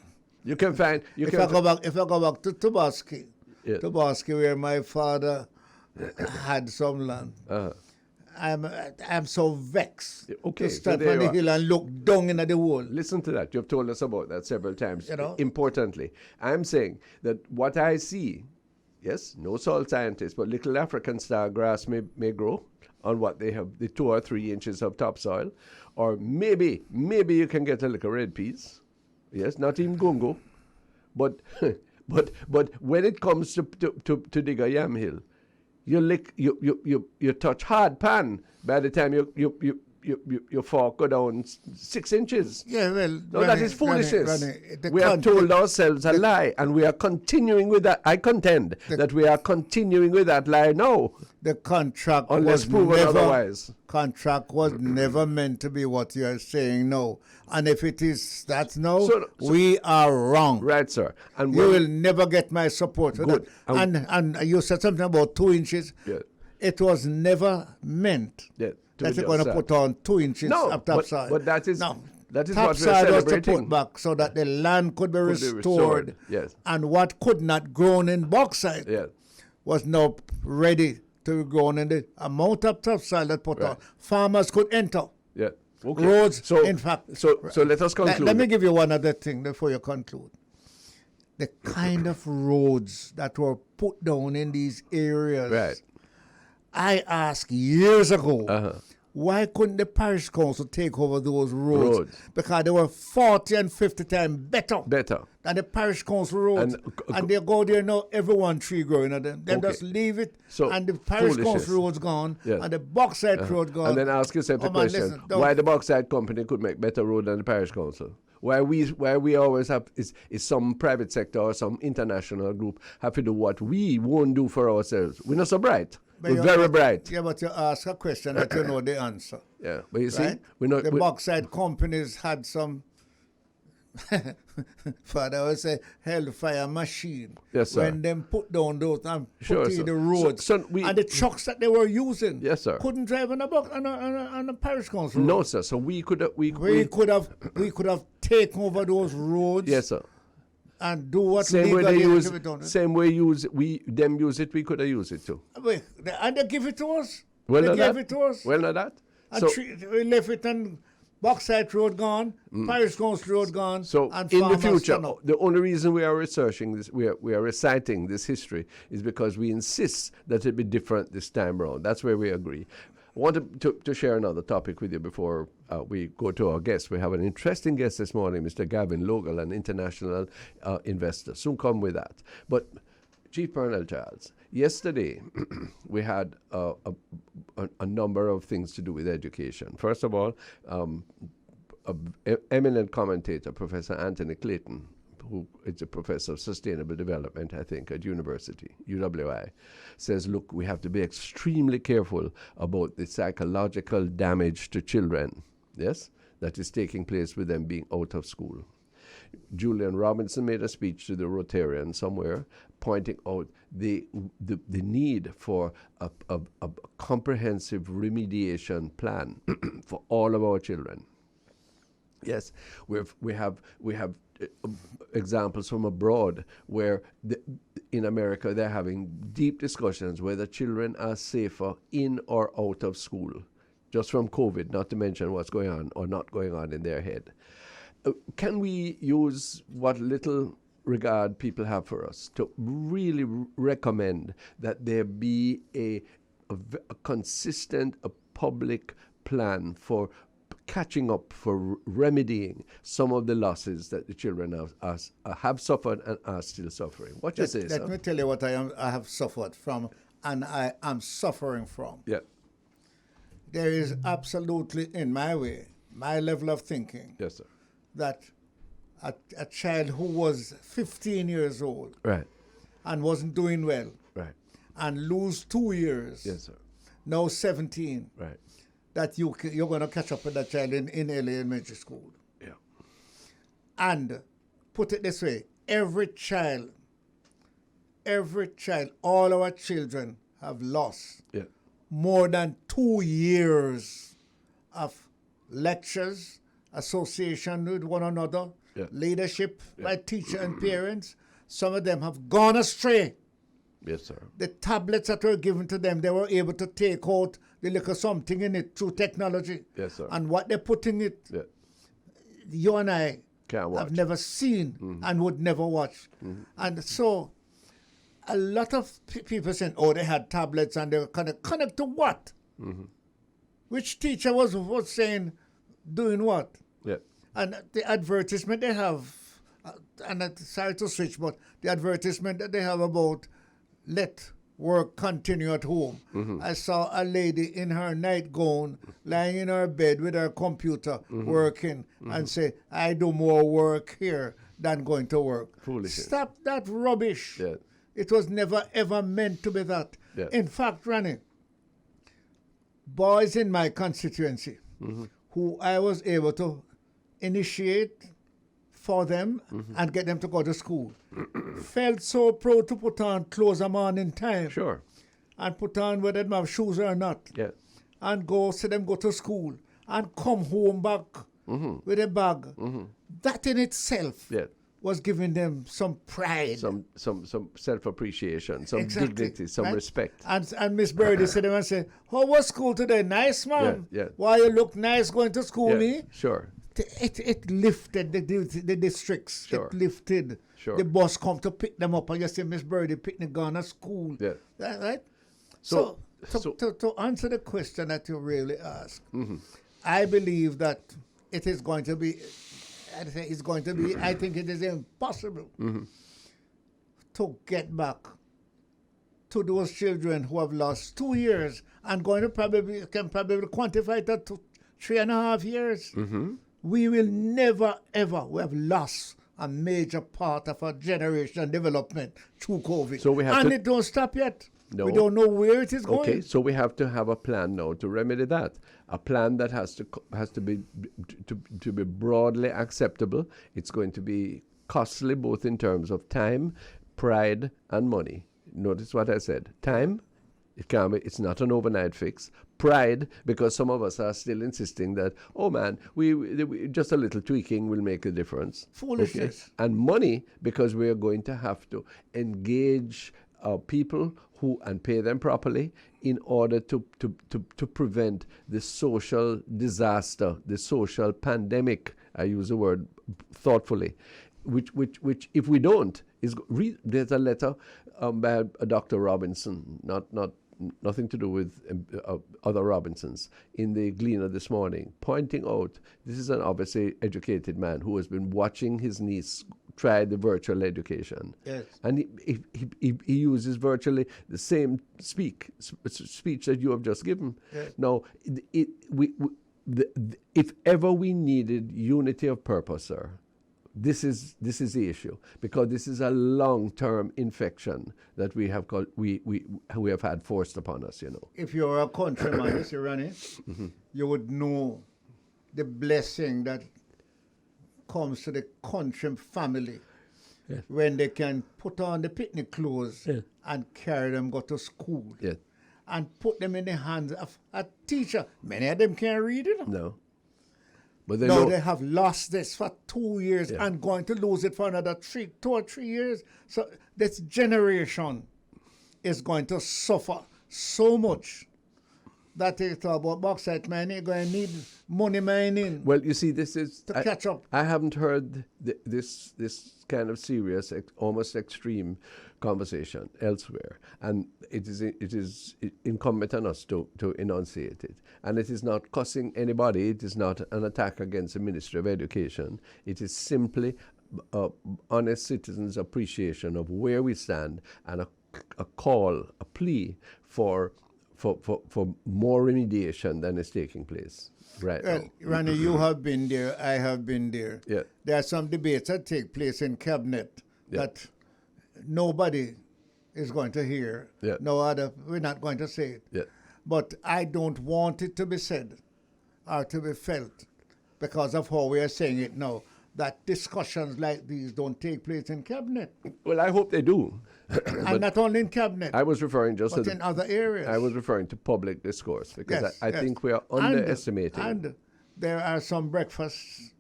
you can find. If I go back to Tobaski, Tobaski, where my father had some land. I'm so vexed to stand on the hill and look down into the hole. Listen to that. You've told us about that several times. You know? Importantly, I'm saying that what I see, yes, no soil scientist, but little African star grass may grow on what they have, the 2 or 3 inches of topsoil, or maybe you can get a little red peas. Yes, not even gungo, but when it comes to dig a yam hill, you touch hard pan by the time your fork go down 6 inches. Yeah, well, no, Ronnie, that is foolishness. We have told ourselves a lie, and we are continuing with that. I contend that we are continuing with that lie now. The contract unless proven otherwise. Contract was never meant to be what you are saying now. And if it is that now, we are wrong. Right, sir. And you will never get my support for that. And you said something about 2 inches. Yeah. It was never meant that you're going to put on 2 inches of topsoil. But that is what we're topsoil was to celebrating. put back so that the land could be restored. Yes. And what could not grow in bauxite was now ready to grow in the amount of topsoil that put on. Farmers could enter. Yeah. Okay. Roads, in fact. So let us conclude. Let me give you one other thing before you conclude. The kind of roads that were put down in these areas. Right. I asked years ago, why couldn't the parish council take over those roads? Because they were 40 and 50 times better than the parish council roads. And they go there now, everyone tree growing at them. They just leave it, and the parish council road's gone, and the bauxite road gone. And then ask yourself the question, why the bauxite company could make better road than the parish council? Why we always have is some private sector or some international group have to do what we won't do for ourselves. We're not so bright. We're very bright. Yeah, but you ask a question that you know the answer. Yeah, but you see, right? The bauxite companies had some, Father would say, hellfire machine. Yes, sir. When them put down those and put in the roads. And the trucks that they were using. Yes, sir. Couldn't drive on a parish council road. No, sir. So we could have taken over those roads. Yes, sir. And do what same way legally they use, same way use them use it, we could have used it too. And they give it to us. Well, they gave it to us. Well, not that. And we left it and bauxite road gone, Parish Council road gone. So and in the future, the only reason we are researching this, we are reciting this history, is because we insist that it be different this time around. That's where we agree. I want to share another topic with you before we go to our guest. We have an interesting guest this morning, Mr. Gavin Logan, an international investor. Soon come with that. But Chief Pearnel, Charles, yesterday we had a number of things to do with education. First of all, an eminent commentator, Professor Anthony Clayton, who is a professor of sustainable development, I think, at university, UWI, says, look, we have to be extremely careful about the psychological damage to children, yes, that is taking place with them being out of school. Julian Robinson made a speech to the Rotarians somewhere, pointing out the need for a comprehensive remediation plan for all of our children. Yes, we have examples from abroad where in America they're having deep discussions whether children are safer in or out of school, just from COVID, not to mention what's going on or not going on in their head. Can we use what little regard people have for us to really recommend that there be a consistent public plan for catching up, for remedying some of the losses that the children have suffered and are still suffering? What you say, sir? Let me tell you what I have suffered from and I am suffering from. Yeah. There is absolutely, in my way, my level of thinking, yes, sir, that a child who was 15 years old right, and wasn't doing well, Right. and lose 2 years, Yes, sir. now 17, Right. that you're going to catch up with that child in early elementary school. Yeah. And put it this way, every child, all our children have lost Yeah. more than 2 years of lectures, association with one another, Yeah. leadership by teacher and parents. Some of them have gone astray. Yes, sir. The tablets that were given to them, they were able to take out the little something in it through technology. Yes, sir. And what they put in it, Yeah. you and I Can't watch. have never seen and would never watch. And so a lot of people saying, oh, they had tablets and they were connect to what? Which teacher was saying, doing what? Yeah. And the advertisement they have, sorry to switch, but the advertisement that they have about let work continue at home. I saw a lady in her nightgown lying in her bed with her computer working and say, I do more work here than going to work. Foolish. Stop that rubbish. Yeah. It was never ever meant to be that. Yeah. In fact, Ronnie, boys in my constituency who I was able to initiate for them and get them to go to school felt so proud to put on clothes a man in time Sure. and put on whether they have shoes or not Yeah. and see them go to school and come home back with a bag. That in itself Yeah. was giving them some pride. Some self-appreciation, some Exactly, dignity, some right? respect. And Miss Birdie said them and said, how was school today? Nice, ma'am. Yeah, yeah. Why you look nice going to school, Yeah. me? Sure. It lifted the districts. Sure. It lifted. Sure. The bus come to pick them up and you see Miss Birdie picking gone to school. Yeah. Right? So- To answer the question that you really ask, I believe that it is going to be, I think it is impossible to get back to those children who have lost 2 years and can probably quantify that to 3.5 years. We will never, ever, we have lost a major part of our generation development through COVID. So we have and to- it don't stop yet. No. We don't know where it is going. Okay, so we have to have a plan now to remedy that. A plan that has to be broadly acceptable. It's going to be costly both in terms of time, pride, and money. Notice what I said. Time, it's not an overnight fix. Pride, because some of us are still insisting that, oh man, we just a little tweaking will make a difference. Foolishness. Okay? And money, because we are going to have to engage people and pay them properly in order to prevent the social disaster, the social pandemic. I use the word thoughtfully, which if we don't, there's a letter by Dr. Robinson, nothing to do with other Robinsons, in the Gleaner this morning, pointing out this is an obviously educated man who has been watching his niece try the virtual education. Yes. And he uses virtually the same speech that you have just given. Yes. Now, if ever we needed unity of purpose, sir, this is the issue, because this is a long-term infection that we have had forced upon us. If you're a countryman, you see, Ronnie, you would know the blessing that comes to the country family when they can put on the picnic clothes and carry them go to school and put them in the hands of a teacher. Many of them can't read it. No. But they have lost this for 2 years and going to lose it for another 2 or 3 years. So this generation is going to suffer so much that it's about bauxite mining, going to need money mining. Well, you see, this is to catch up. I haven't heard this kind of serious, almost extreme conversation elsewhere, and it is incumbent on us to enunciate it. And it is not cussing anybody. It is not an attack against the Ministry of Education. It is simply honest citizens' appreciation of where we stand and a call, a plea for more remediation than is taking place right now. Ronnie, you have been there. I have been there. Yeah. There are some debates that take place in cabinet that nobody is going to hear. Yeah. No other, we're not going to say it. Yeah. But I don't want it to be said or to be felt because of how we are saying it now, that discussions like these don't take place in cabinet. Well, I hope they do. And not only in cabinet, I was referring just but to in other areas. I was referring to public discourse because Yes, I yes. think we are underestimating. And there are some breakfasts,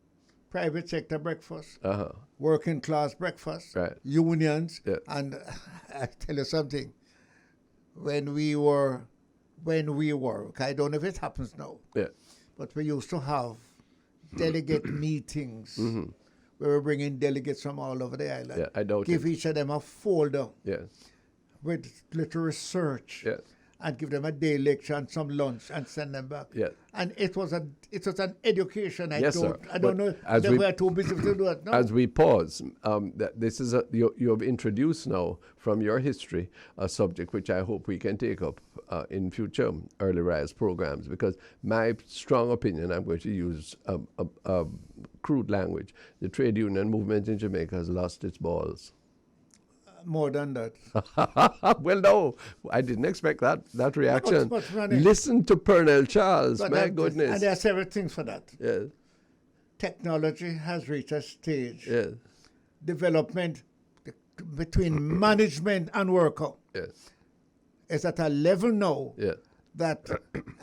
private sector breakfasts, working class breakfasts, Right. unions. Yeah. And I tell you something, when we were, I don't know if it happens now, Yeah. but we used to have delegate meetings where we bring in delegates from all over the island. Yeah, I doubt Give it. each of them a folder Yes. with little research. Yes. And give them a day lecture and some lunch and send them back. Yes. And it was an education. Yes, sir. I don't know as if we- we're too busy to do it. No. As we pause, that this is you have introduced now from your history a subject which I hope we can take up in future early rise programs, because my strong opinion, I'm going to use crude language, the trade union movement in Jamaica has lost its balls. More than that. Well, no, I didn't expect that reaction. But, Ronnie, Listen to Pearnel Charles, but my that- goodness. And there are several things for that. Yes, Technology has reached a stage. yes, Development between management and worker yes, is at a level now yes. that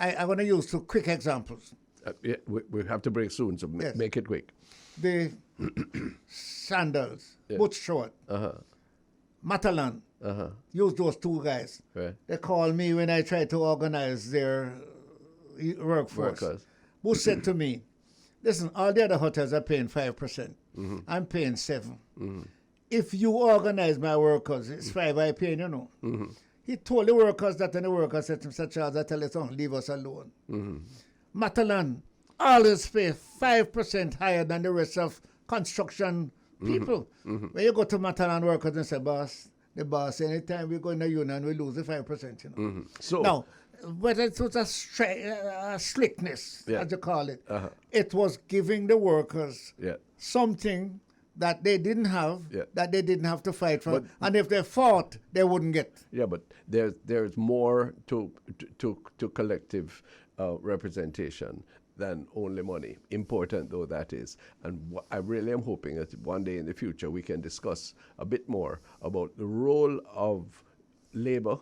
I want to use two quick examples. Yeah, we have to break soon, so Yes. make it quick. The sandals, Yeah. boot short, Matalan, use those two guys. Right. They call me when I try to organize their workforce. Workers. Who said to me, listen, all the other hotels are paying 5%. I'm paying 7%. If you organize my workers, it's 5% I paying, you know. He told the workers that, and the workers said to Mr. Charles, I tell you something, leave us alone. Matalan always pay 5% higher than the rest of construction people. When you go to Matalan workers and say, boss, the boss, anytime we go in the union, we lose the 5%, you know. So Now, whether it was a slickness, Yeah. as you call it, it was giving the workers yeah, something that they didn't have, Yeah. that they didn't have to fight for. But- And if they fought, they wouldn't get. yeah, but there's more to collective representation than only money, important though that is. And I really am hoping that one day in the future we can discuss a bit more about the role of labor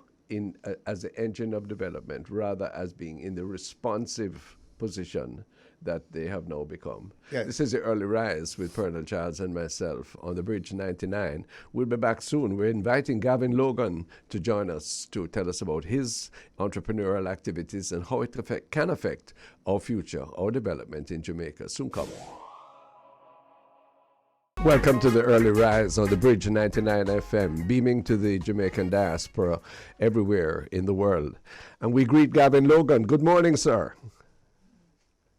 as the engine of development, rather as being in the responsive position that they have now become. Yes. This is the Early Rise with Pearnel Charles and myself on the Bridge 99. We'll be back soon. We're inviting Gavin Logan to join us to tell us about his entrepreneurial activities and how it can affect our future, our development in Jamaica. Soon come. Welcome to the Early Rise on the Bridge 99 FM, beaming to the Jamaican diaspora everywhere in the world. And we greet Gavin Logan. Good morning, sir.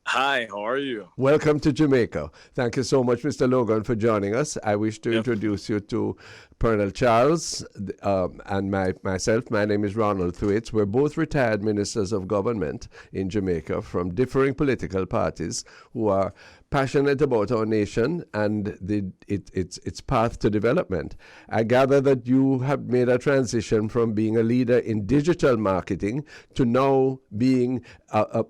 Hi, how are you? Welcome to Jamaica. Thank you so much, Mr. Logan, for joining us. I wish to introduce you to Pearnel Charles and myself. My name is Ronnie Thwaites. We're both retired ministers of government in Jamaica from differing political parties who are passionate about our nation and its path to development. I gather that you have made a transition from being a leader in digital marketing to now being a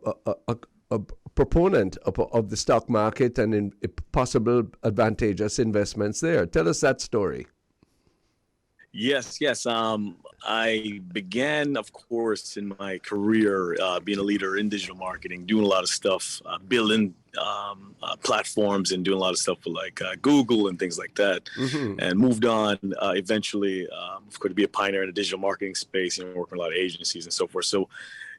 proponent of the stock market and in possible advantageous investments there. Tell us that story. Yes. I began, of course, in my career being a leader in digital marketing, doing a lot of stuff, building platforms and doing a lot of stuff for like Google and things like that, and moved on eventually, of course, to be a pioneer in the digital marketing space, working with a lot of agencies and so forth. So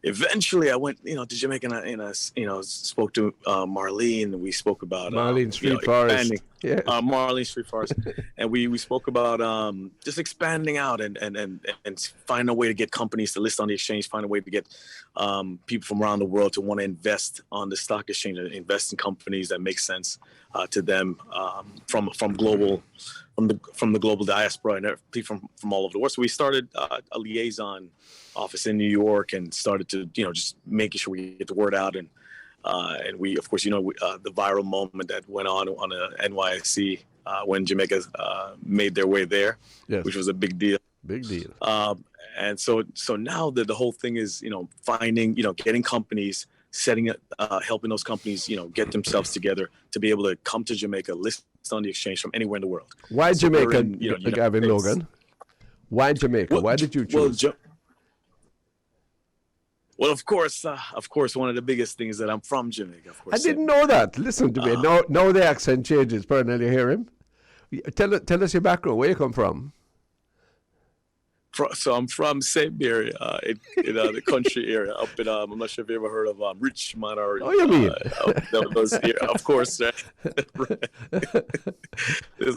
eventually I went, to Jamaica and spoke to Marlene, and we spoke about Marlene Street Forest. Yes. Marlene Street Forest. And we spoke about just expanding out and find a way to get companies to list on the exchange, find a way to get people from around the world to want to invest on the stock exchange and invest in companies that make sense to them from the global diaspora and people from all over the world. So we started a liaison office in New York and started to just making sure we get the word out, and we, of course, the viral moment that went on NYSE when Jamaica made their way there, Yes. which was a big deal. Big deal. And so now the whole thing is, finding, getting companies, setting up, helping those companies, get themselves together to be able to come to Jamaica, list on the exchange from anywhere in the world. Why So Jamaica, in, Gavin Logan? Why Jamaica? Well, Why did you choose? Well, of course, one of the biggest things that I'm from Jamaica. Of course, I didn't know that. Listen to me. Now the accent changes. Pearnel, you hear him? Tell us your background. Where you come from? So I'm from St. Mary, in the country area up in, I'm not sure if you ever heard of Richmond or. Oh, you mean? Those here, of course. There's,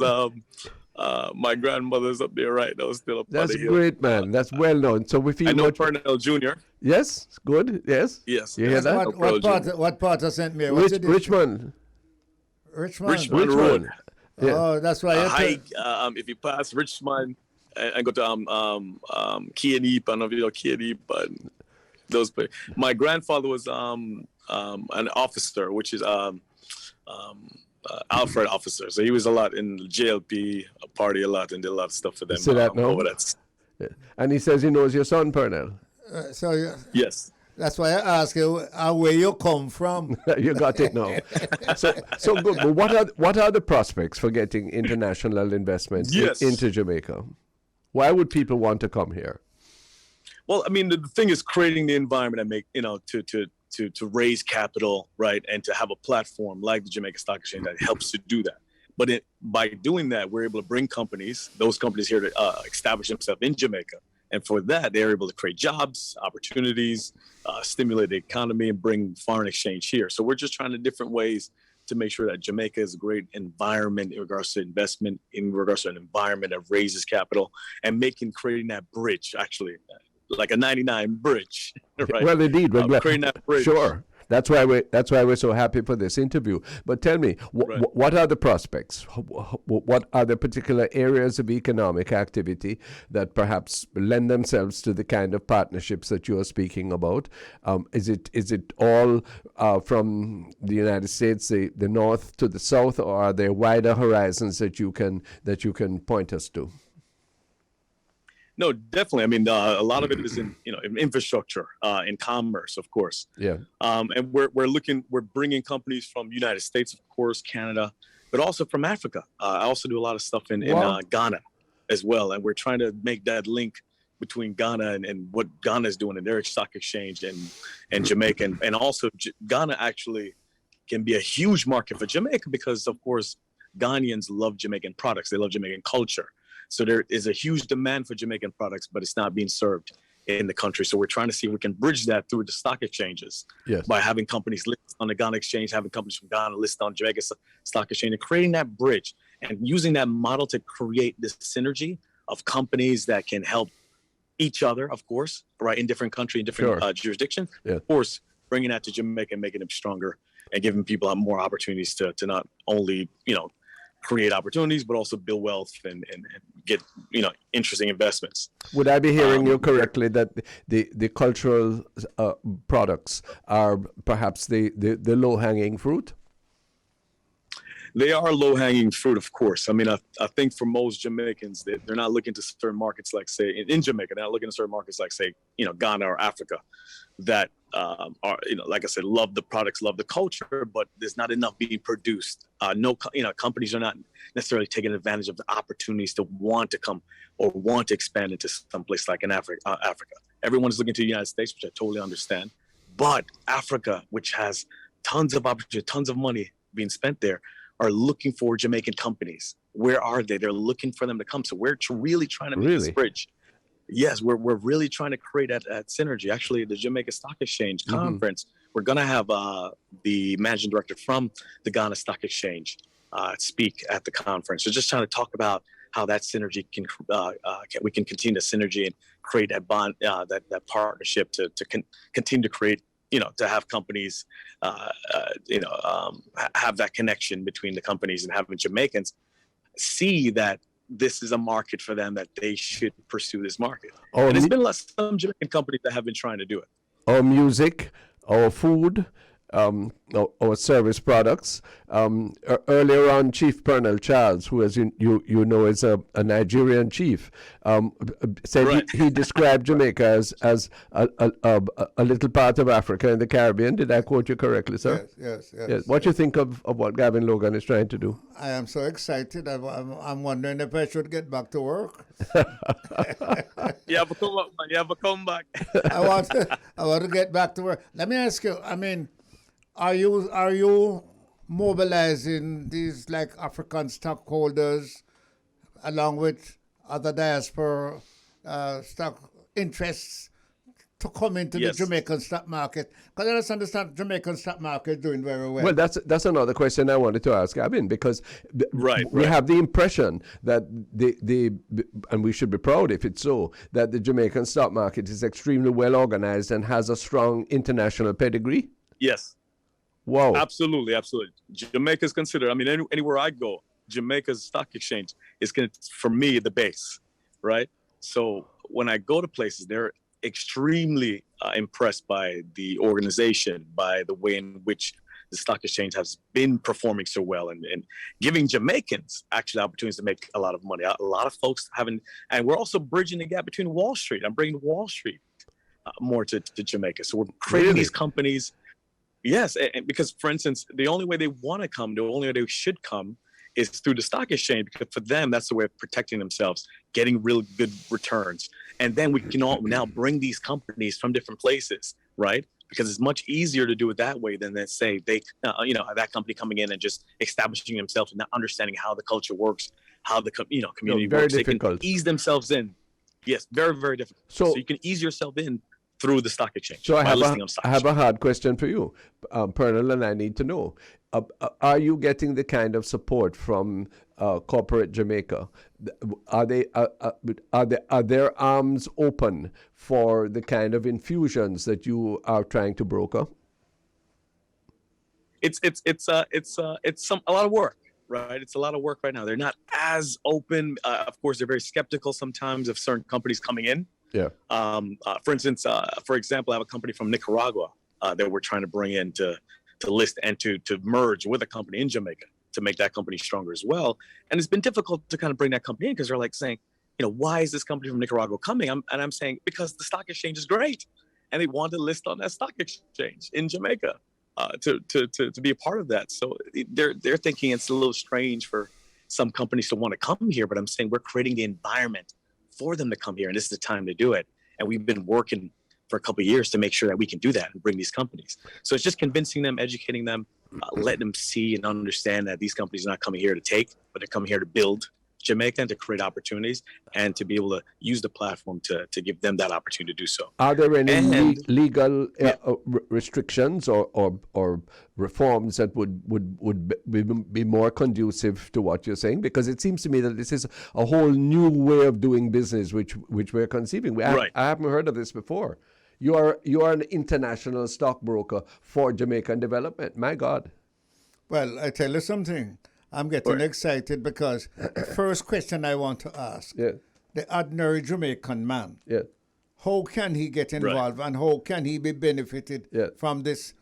my grandmother's up there right now, still up on That's the hill. great, man. That's well known. So we feel I know much. Pearnel Jr. Yes, good. Yes. Yes. You hear that? What part of St. Mary? What's it? Richmond. Richmond Road. Yeah. Oh, that's right. Hike. If you pass Richmond and go to Key and Eep, I don't know if you know Key and Eep, but those places. My grandfather was an officer, which is Alfred officer. So he was a lot in the JLP, party a lot, and did a lot of stuff for them. See that now? Yeah. And he says he knows your son, Pearnel. Yes. That's why I ask you where you come from. You got it now. So good. But what are the prospects for getting international investments into Jamaica? Why would people want to come here? Well, I mean, the thing is creating the environment and make, to raise capital, right, and to have a platform like the Jamaica Stock Exchange that helps to do that. But by doing that, we're able to bring those companies here to establish themselves in Jamaica. And for that, they're able to create jobs, opportunities, stimulate the economy, and bring foreign exchange here. So we're just trying to different ways to make sure that Jamaica is a great environment in regards to investment, in regards to an environment that raises capital, and creating that bridge, actually, like a 99 bridge. Right? Well, indeed. Creating that bridge. Sure. That's why we're so happy for this interview. But tell me, what are the prospects? What are the particular areas of economic activity that perhaps lend themselves to the kind of partnerships that you are speaking about? Is it all from the United States, the north to the south, or are there wider horizons that you can point us to? No, definitely. I mean, a lot of it is in infrastructure, in commerce, of course. Yeah. And we're bringing companies from the United States, of course, Canada, but also from Africa. I also do a lot of stuff in Ghana as well, and we're trying to make that link between Ghana and what Ghana is doing in their stock exchange and Jamaica, and also Ghana actually can be a huge market for Jamaica because, of course, Ghanaians love Jamaican products. They love Jamaican culture. So there is a huge demand for Jamaican products, but it's not being served in the country. So we're trying to see if we can bridge that through the stock exchanges by having companies listed on the Ghana exchange, having companies from Ghana listed on Jamaica Stock Exchange, and creating that bridge and using that model to create this synergy of companies that can help each other, of course, right, in different countries, in different jurisdictions. Yeah. Of course, bringing that to Jamaica and making them stronger and giving people more opportunities to not only, create opportunities, but also build wealth and get, interesting investments. Would I be hearing you correctly that the cultural products are perhaps the low-hanging fruit? They are low-hanging fruit, of course. I mean, I think for most Jamaicans, they're not looking to certain markets like, say, in Jamaica, they're not looking to certain markets like, say, Ghana or Africa that are, like I said, love the products, love the culture, but there's not enough being produced. Companies are not necessarily taking advantage of the opportunities to want to come or want to expand into some place like in Africa. Everyone's looking to the United States, which I totally understand. But Africa, which has tons of opportunity, tons of money being spent there, are looking for Jamaican companies. Where are they? They're looking for them to come. So we're really trying to make this bridge. Yes, we're really trying to create that synergy. Actually, the Jamaica Stock Exchange conference, we're going to have the managing director from the Ghana Stock Exchange speak at the conference. So just trying to talk about how that synergy we can continue the synergy and create that bond, that partnership to continue to create, to have companies, have that connection between the companies and having Jamaicans see that this is a market for them, that they should pursue this market. And there's been some Jamaican companies that have been trying to do it. Our music, our food, our service products. Earlier on, Chief Pearnel Charles, who, as you know, is a Nigerian chief, said Right. he described Jamaica as a little part of Africa in the Caribbean. Did I quote you correctly, sir? Yes. What do you think of what Gavin Logan is trying to do? I am so excited. I'm wondering if I should get back to work. Yeah, but come back. I want to get back to work. Let me ask you. I mean, are you mobilizing these like African stockholders along with other diaspora stock interests to come into Yes. the Jamaican stock market? Because I just understand the Jamaican stock market is doing very well. Well, that's another question I wanted to ask Gavin, because we have the impression that and we should be proud if it's so, that the Jamaican stock market is extremely well organized and has a strong international pedigree. Yes. Wow. Absolutely. Jamaica is considered, I mean, anywhere I go, Jamaica's stock exchange is, for me, the base, right? So when I go to places, they're extremely impressed by the organization, by the way in which the stock exchange has been performing so well, and giving Jamaicans actually opportunities to make a lot of money. A lot of folks haven't, and we're also bridging the gap between Wall Street. I'm bringing Wall Street more to Jamaica. So we're creating these companies. Yes, and because, for instance, the only way they want to come, the only way they should come is through the stock exchange, because for them, that's the way of protecting themselves, getting real good returns. And then we can all now bring these companies from different places, right? Because it's much easier to do it that way than, let's say, that company coming in and just establishing themselves and not understanding how the culture works, how the community very works. difficult. They can ease themselves in. Yes, very, very difficult. So you can ease yourself in through the stock exchange. So I have a hard question for you, Pearnel, and I need to know: are you getting the kind of support from corporate Jamaica? Are their arms open for the kind of infusions that you are trying to broker? It's a lot of work, right? It's a lot of work right now. They're not as open. Of course, they're very skeptical sometimes of certain companies coming in. Yeah. For instance, for example, I have a company from Nicaragua that we're trying to bring in to list and to merge with a company in Jamaica to make that company stronger as well. And it's been difficult to kind of bring that company in because they're like saying, why is this company from Nicaragua coming? I'm saying, because the stock exchange is great, and they want to list on that stock exchange in Jamaica to be a part of that. So they're thinking it's a little strange for some companies to want to come here, but I'm saying we're creating the environment for them to come here, and this is the time to do it. And we've been working for a couple of years to make sure that we can do that and bring these companies. So it's just convincing them, educating them, letting them see and understand that these companies are not coming here to take, but they're coming here to build Jamaica and to create opportunities and to be able to use the platform to give them that opportunity to do so. Are there any legal restrictions or reforms that would be more conducive to what you're saying? Because it seems to me that this is a whole new way of doing business, which we're conceiving. I haven't heard of this before. You are an international stockbroker for Jamaican development. My God. Well, I tell you something. I'm getting excited because the first question I want to ask, the ordinary Jamaican man, how can he get involved and how can he be benefited from this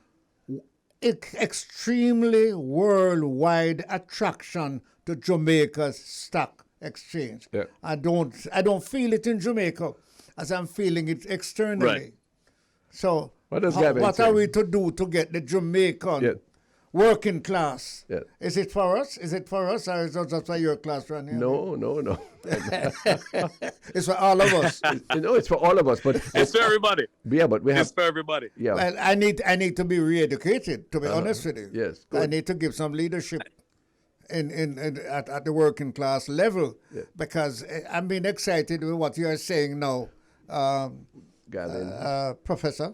extremely worldwide attraction to Jamaica's stock exchange? I don't feel it in Jamaica as I'm feeling it externally. So what are we to do to get the Jamaican working class? Is it for us? Or is it just for your class, Ronnie? No. It's for all of us. It's for all of us, but it's for everybody. Yeah, but it's for everybody. Yeah. Well, I need to be re-educated, to be honest with you. Yes. Good. I need to give some leadership at the working class level because I'm being excited with what you're saying now, Professor.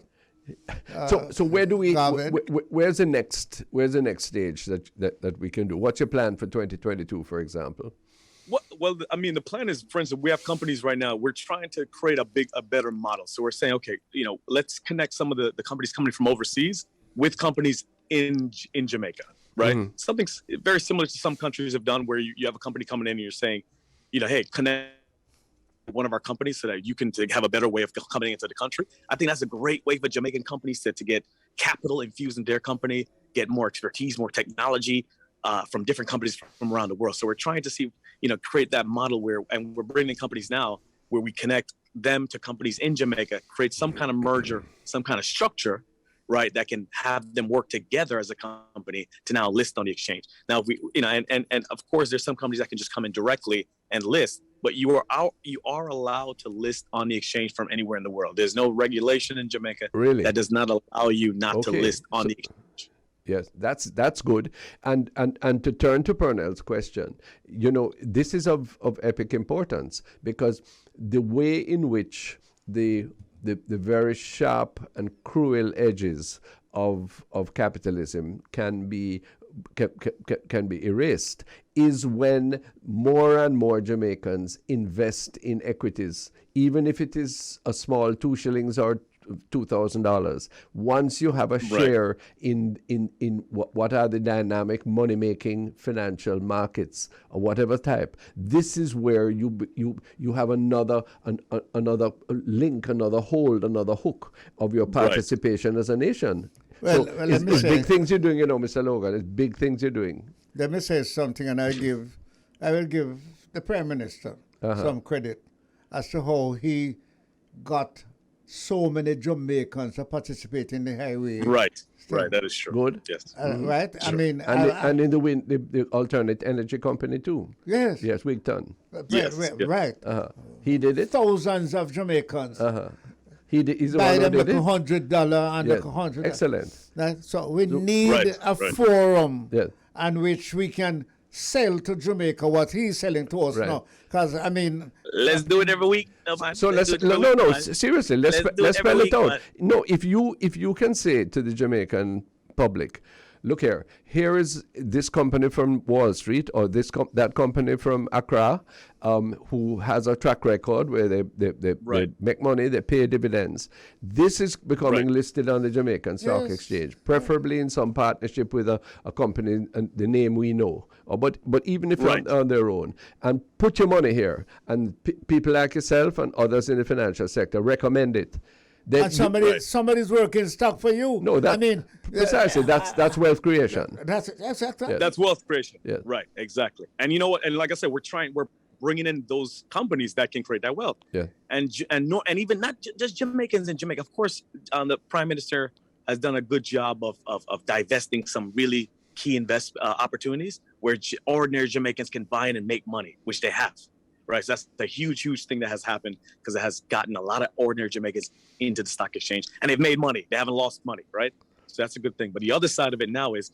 So where do we? Where's the next stage that we can do? What's your plan for 2022, for example? Well, I mean, the plan is, for instance, we have companies right now. We're trying to create a better model. So we're saying, okay, let's connect some of the companies coming from overseas with companies in Jamaica, right? Mm-hmm. Something very similar to some countries have done, where you have a company coming in and you're saying, hey, connect one of our companies so that you can have a better way of coming into the country. I think that's a great way for Jamaican companies to get capital infused in their company, get more expertise, more technology from different companies from around the world. So we're trying to see, create that model and we're bringing companies now where we connect them to companies in Jamaica, create some kind of merger, some kind of structure, right, that can have them work together as a company to now list on the exchange. Now, if we, and of course, there's some companies that can just come in directly and list, but you are allowed to list on the exchange from anywhere in the world. There's no regulation in Jamaica that does not allow you not to list on the exchange. Yes, that's good. And to turn to Pearnel's question, this is of epic importance, because the way in which the very sharp and cruel edges of capitalism can be erased is when more and more Jamaicans invest in equities, even if it is a small 2 shillings or $2,000. Once you have a share in what are the dynamic money-making financial markets or whatever type, this is where you have another link, another hold, another hook of your participation as a nation. Well, it's big things you're doing, Mr. Logan. It's big things you're doing. Let me say something, and I will give the Prime Minister some credit as to how he got so many Jamaicans to participate in the highway. Right, that is true. Good. Yes. Right? Sure. I mean... And in the alternate energy company too. Yes. Yes, Wigton. Right. He did it. Thousands of Jamaicans. He's the buy one who them did it. $100 and $100. Excellent. So we need a forum Yes. on which we can sell to Jamaica what he's selling to us now. Because, I mean... Let's do it every week. Seriously, let's spell it out. No, if you can say to the Jamaican public, look here is this company from Wall Street or that company from Accra who has a track record where they make money, they pay dividends. This is becoming listed on the Jamaican Stock Exchange, preferably in some partnership with a company and the name we know. But even if on their own, and put your money here, and people like yourself and others in the financial sector recommend it. And somebody's working stock for you. No, precisely. That's wealth creation. That's That's wealth creation. Yeah. Right. Exactly. And you know what? And like I said, we're bringing in those companies that can create that wealth. Yeah. And even not just Jamaicans in Jamaica. Of course, the Prime Minister has done a good job of divesting some really key opportunities where ordinary Jamaicans can buy in and make money, which they have. Right, so that's the huge thing that has happened, because it has gotten a lot of ordinary Jamaicans into the stock exchange, and they've made money. They haven't lost money, right? So that's a good thing. But the other side of it now is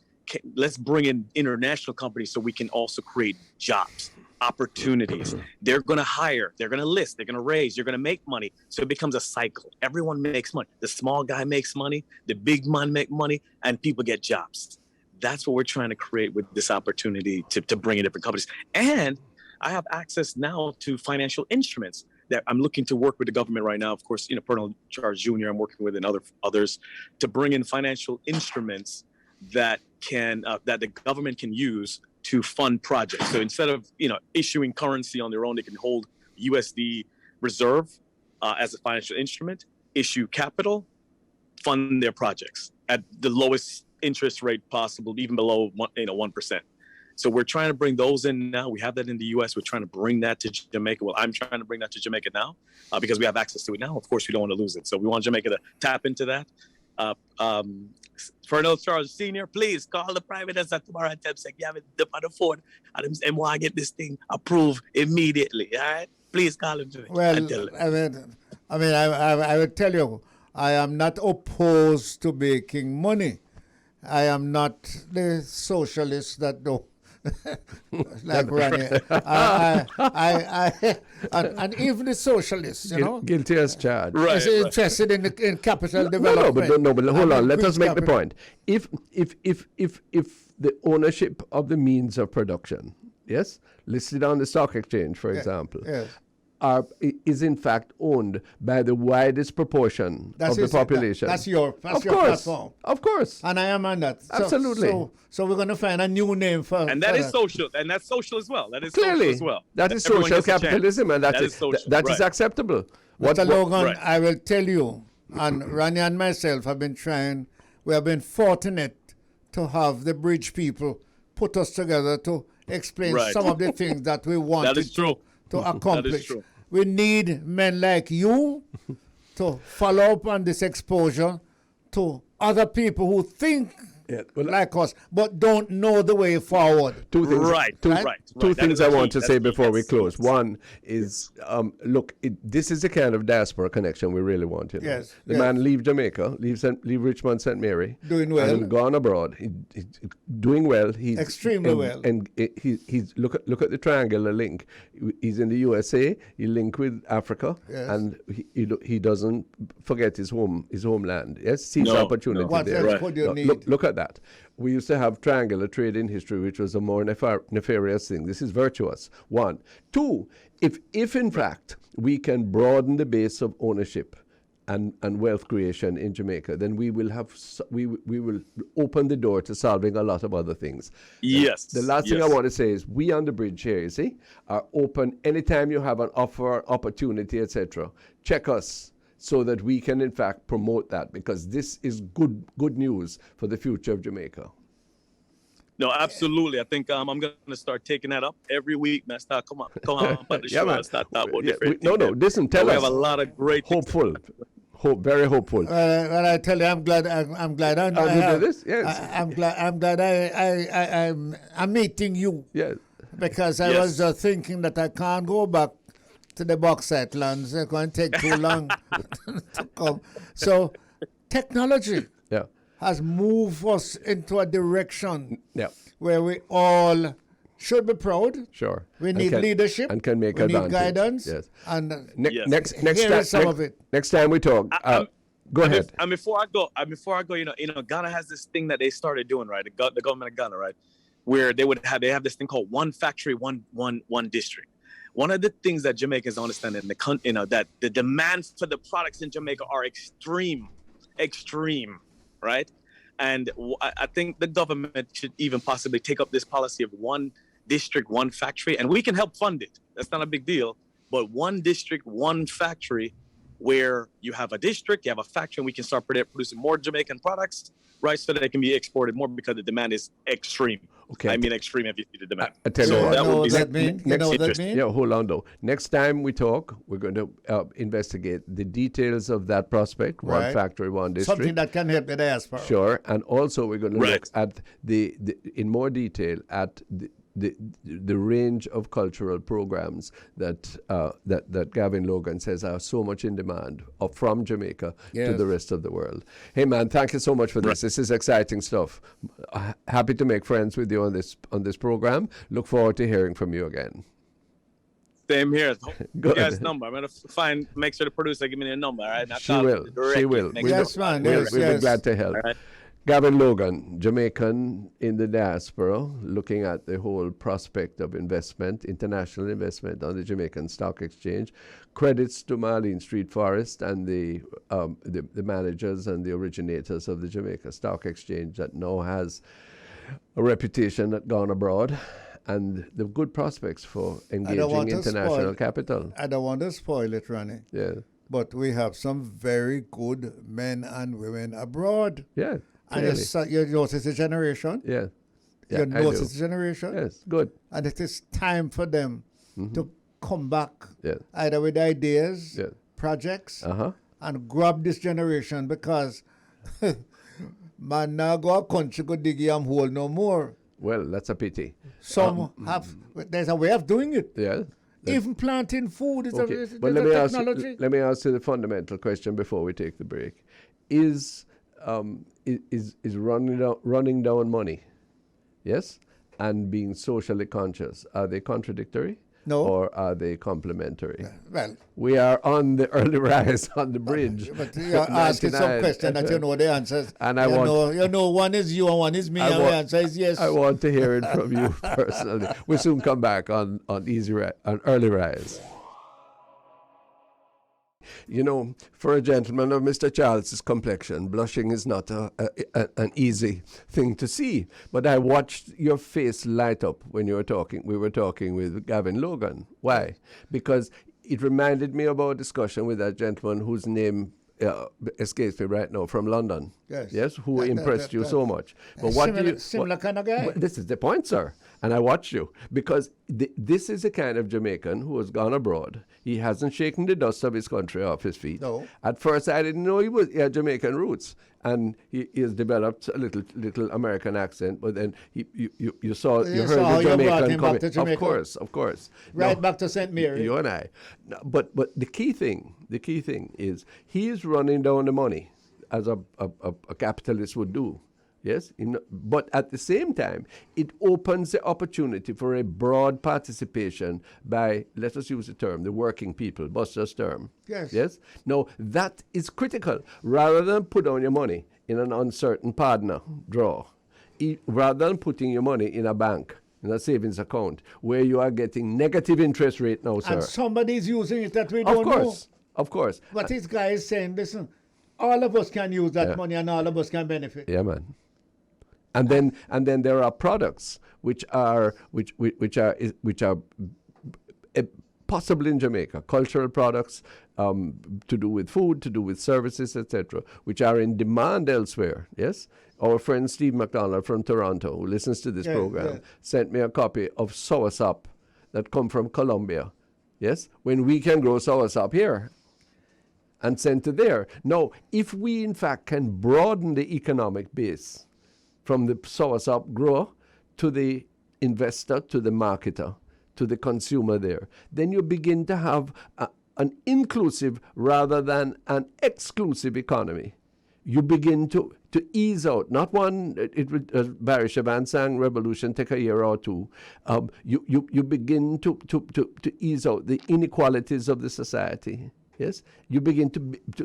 let's bring in international companies so we can also create jobs, opportunities. They're going to hire, they're going to list, they're going to raise, you're going to make money. So it becomes a cycle. Everyone makes money. The small guy makes money, the big man make money, and people get jobs. That's what we're trying to create with this opportunity to bring in different companies. And I have access now to financial instruments that I'm looking to work with the government right now. Of course, Pearnel Charles Jr. I'm working with and others to bring in financial instruments that that the government can use to fund projects. So instead of issuing currency on their own, they can hold USD reserve as a financial instrument, issue capital, fund their projects at the lowest interest rate possible, even below 1%. So we're trying to bring those in now. We have that in the U.S. We're trying to bring that to Jamaica. Well, I'm trying to bring that to Jamaica now because we have access to it now. Of course, we don't want to lose it. So we want Jamaica to tap into that. Pearnel Charles Sr., please call the Prime Minister tomorrow and tell him, you have it on the phone. And want to get this thing approved immediately. All right? Please call him to me. Well, I would tell you, I am not opposed to making money. I am not the socialist that don't. Like Ronnie, and even the socialists, guilty as charged, is interested in capital development. No, but hold on. Let us make the point. If the ownership of the means of production, listed on the stock exchange, for example, is in fact owned by the widest proportion of the population. That's your platform. Of course. And I am on that. Absolutely. So we're going to find a new name for And that is social. And that's social as well. That is clearly social as well. That is social capitalism, and that is acceptable. Mr. Logan, I will tell you, and Ronnie and myself have been trying we have been fortunate to have the bridge people put us together to explain some of the things that we wanted to accomplish. That is true. We need men like you to follow up on this exposure to other people who think like us, but don't know the way forward. Two things. Two things I want to say before we close. One is, look, this is the kind of diaspora connection we really want. The man leave Jamaica, leave Richmond, St. Mary, doing well, and gone abroad. He's doing well. He's extremely well. And he's look at the triangular link. He's in the USA. He linked with Africa, and he doesn't forget his homeland. Yes, sees opportunity there. What else could you need? Look at that. We used to have triangular trade in history, which was a more nefarious thing. This is virtuous. One. Two, if in fact we can broaden the base of ownership and wealth creation in Jamaica, then we will open the door to solving a lot of other things. Yes. The last thing I want to say is we on the bridge here, you see, are open anytime you have an offer, opportunity, etc. Check us, so that we can, in fact, promote that, because this is good news for the future of Jamaica. No, absolutely. I think I'm going to start taking that up every week. Man, come on, about the show. Man. Start talking about different things. Listen, tell us. We have a lot of great hopeful, very hopeful. Well, I tell you, I'm glad. I'm glad. I'm glad. I'm meeting you. Yes. Because I was thinking that I can't go back to the bauxite lands. It's going to take too long to come. So technology has moved us into a direction where we all should be proud. Sure. We need leadership. And can make we advantage. need guidance. Yes. And next time we talk, go ahead. And before I go, Ghana has this thing that they started doing, right? The government of Ghana, right? Where they have this thing called one factory, one district. One of the things that Jamaicans understand that the demand for the products in Jamaica are extreme, right? And I think the government should even possibly take up this policy of one district, one factory, and we can help fund it. That's not a big deal. But one district, one factory, where you have a district, you have a factory, and we can start producing more Jamaican products, right? So that they can be exported more, because the demand is extreme. Okay. I mean extreme if you see the demand. I tell you what. That would be you know what that means? Yeah, hold on though. Next time we talk, we're going to investigate the details of that prospect, one factory, one district. Something that can help the diaspora. Sure, and also we're going to look at the in more detail at the range of cultural programs that Gavin Logan says are so much in demand from Jamaica to the rest of the world. Hey man, thank you so much for this. This is exciting stuff. Happy to make friends with you on this program. Look forward to hearing from you again. Same here. Good. You guys' number. I'm gonna make sure the producer give me the number. All right. She will. Yes, man. We'll be glad to help. Right. Gavin Logan, Jamaican in the diaspora, looking at the whole prospect of investment, international investment on the Jamaican Stock Exchange. Credits to Marlene Street Forest and the managers and the originators of the Jamaica Stock Exchange that now has a reputation that gone abroad, and the good prospects for engaging international capital. I don't want to spoil it, Ronnie. Yeah. But we have some very good men and women abroad. Yeah. And you notice the generation? Yeah. You notice the generation? Yes, good. And it is time for them to come back, either with ideas, projects, and grab this generation, because man now go a country go dig yam hole no more. Well, that's a pity. There's a way of doing it. Yeah. Even planting food is a technology. Let me ask you the fundamental question before we take the break. Is running down money, yes, and being socially conscious, are they contradictory? No. Or are they complementary? Well, we are on the early rise on the bridge. But you're asking some question that you know the answers. And you know one is you and one is me, and the answer is yes. I want to hear it from you personally. We'll soon come back on early rise. You know, for a gentleman of Mr. Charles's complexion, blushing is not an easy thing to see. But I watched your face light up when you were talking. We were talking with Gavin Logan. Why? Because it reminded me of our discussion with that gentleman whose name escapes me right now, from London. Yes. Who impressed you so much. But similar kind of guy. This is the point, sir. And I watched you because this is a kind of Jamaican who has gone abroad. He hasn't shaken the dust of his country off his feet. No. At first, I didn't know he had Jamaican roots, and he has developed a little American accent. But then you heard the Jamaican coming. Of course. Right back to St. Mary. You and I. No, but the key thing is he is running down the money as a capitalist would do. Yes, but at the same time, it opens the opportunity for a broad participation by, let us use the term, the working people, Buster's term. Yes. Now, that is critical. Rather than put down your money in an uncertain partner draw, rather than putting your money in a bank, in a savings account, where you are getting negative interest rate now, sir. And somebody's using it that we don't know. Of course. But this guy is saying, listen, all of us can use that money and all of us can benefit. Yeah, man. And then there are products which are possible in Jamaica, cultural products to do with food, to do with services, etc., which are in demand elsewhere. Yes, our friend Steve McDonald from Toronto, who listens to this program, sent me a copy of soursop that come from Colombia. Yes, when we can grow soursop here and send to there. Now, if we in fact can broaden the economic base from the soursop grower to the investor, to the marketer, to the consumer there, then you begin to have an inclusive rather than an exclusive economy. You begin to ease out, not one, as Barry Shaban sang, revolution take a year or two. You begin to ease out the inequalities of the society. Yes, you begin to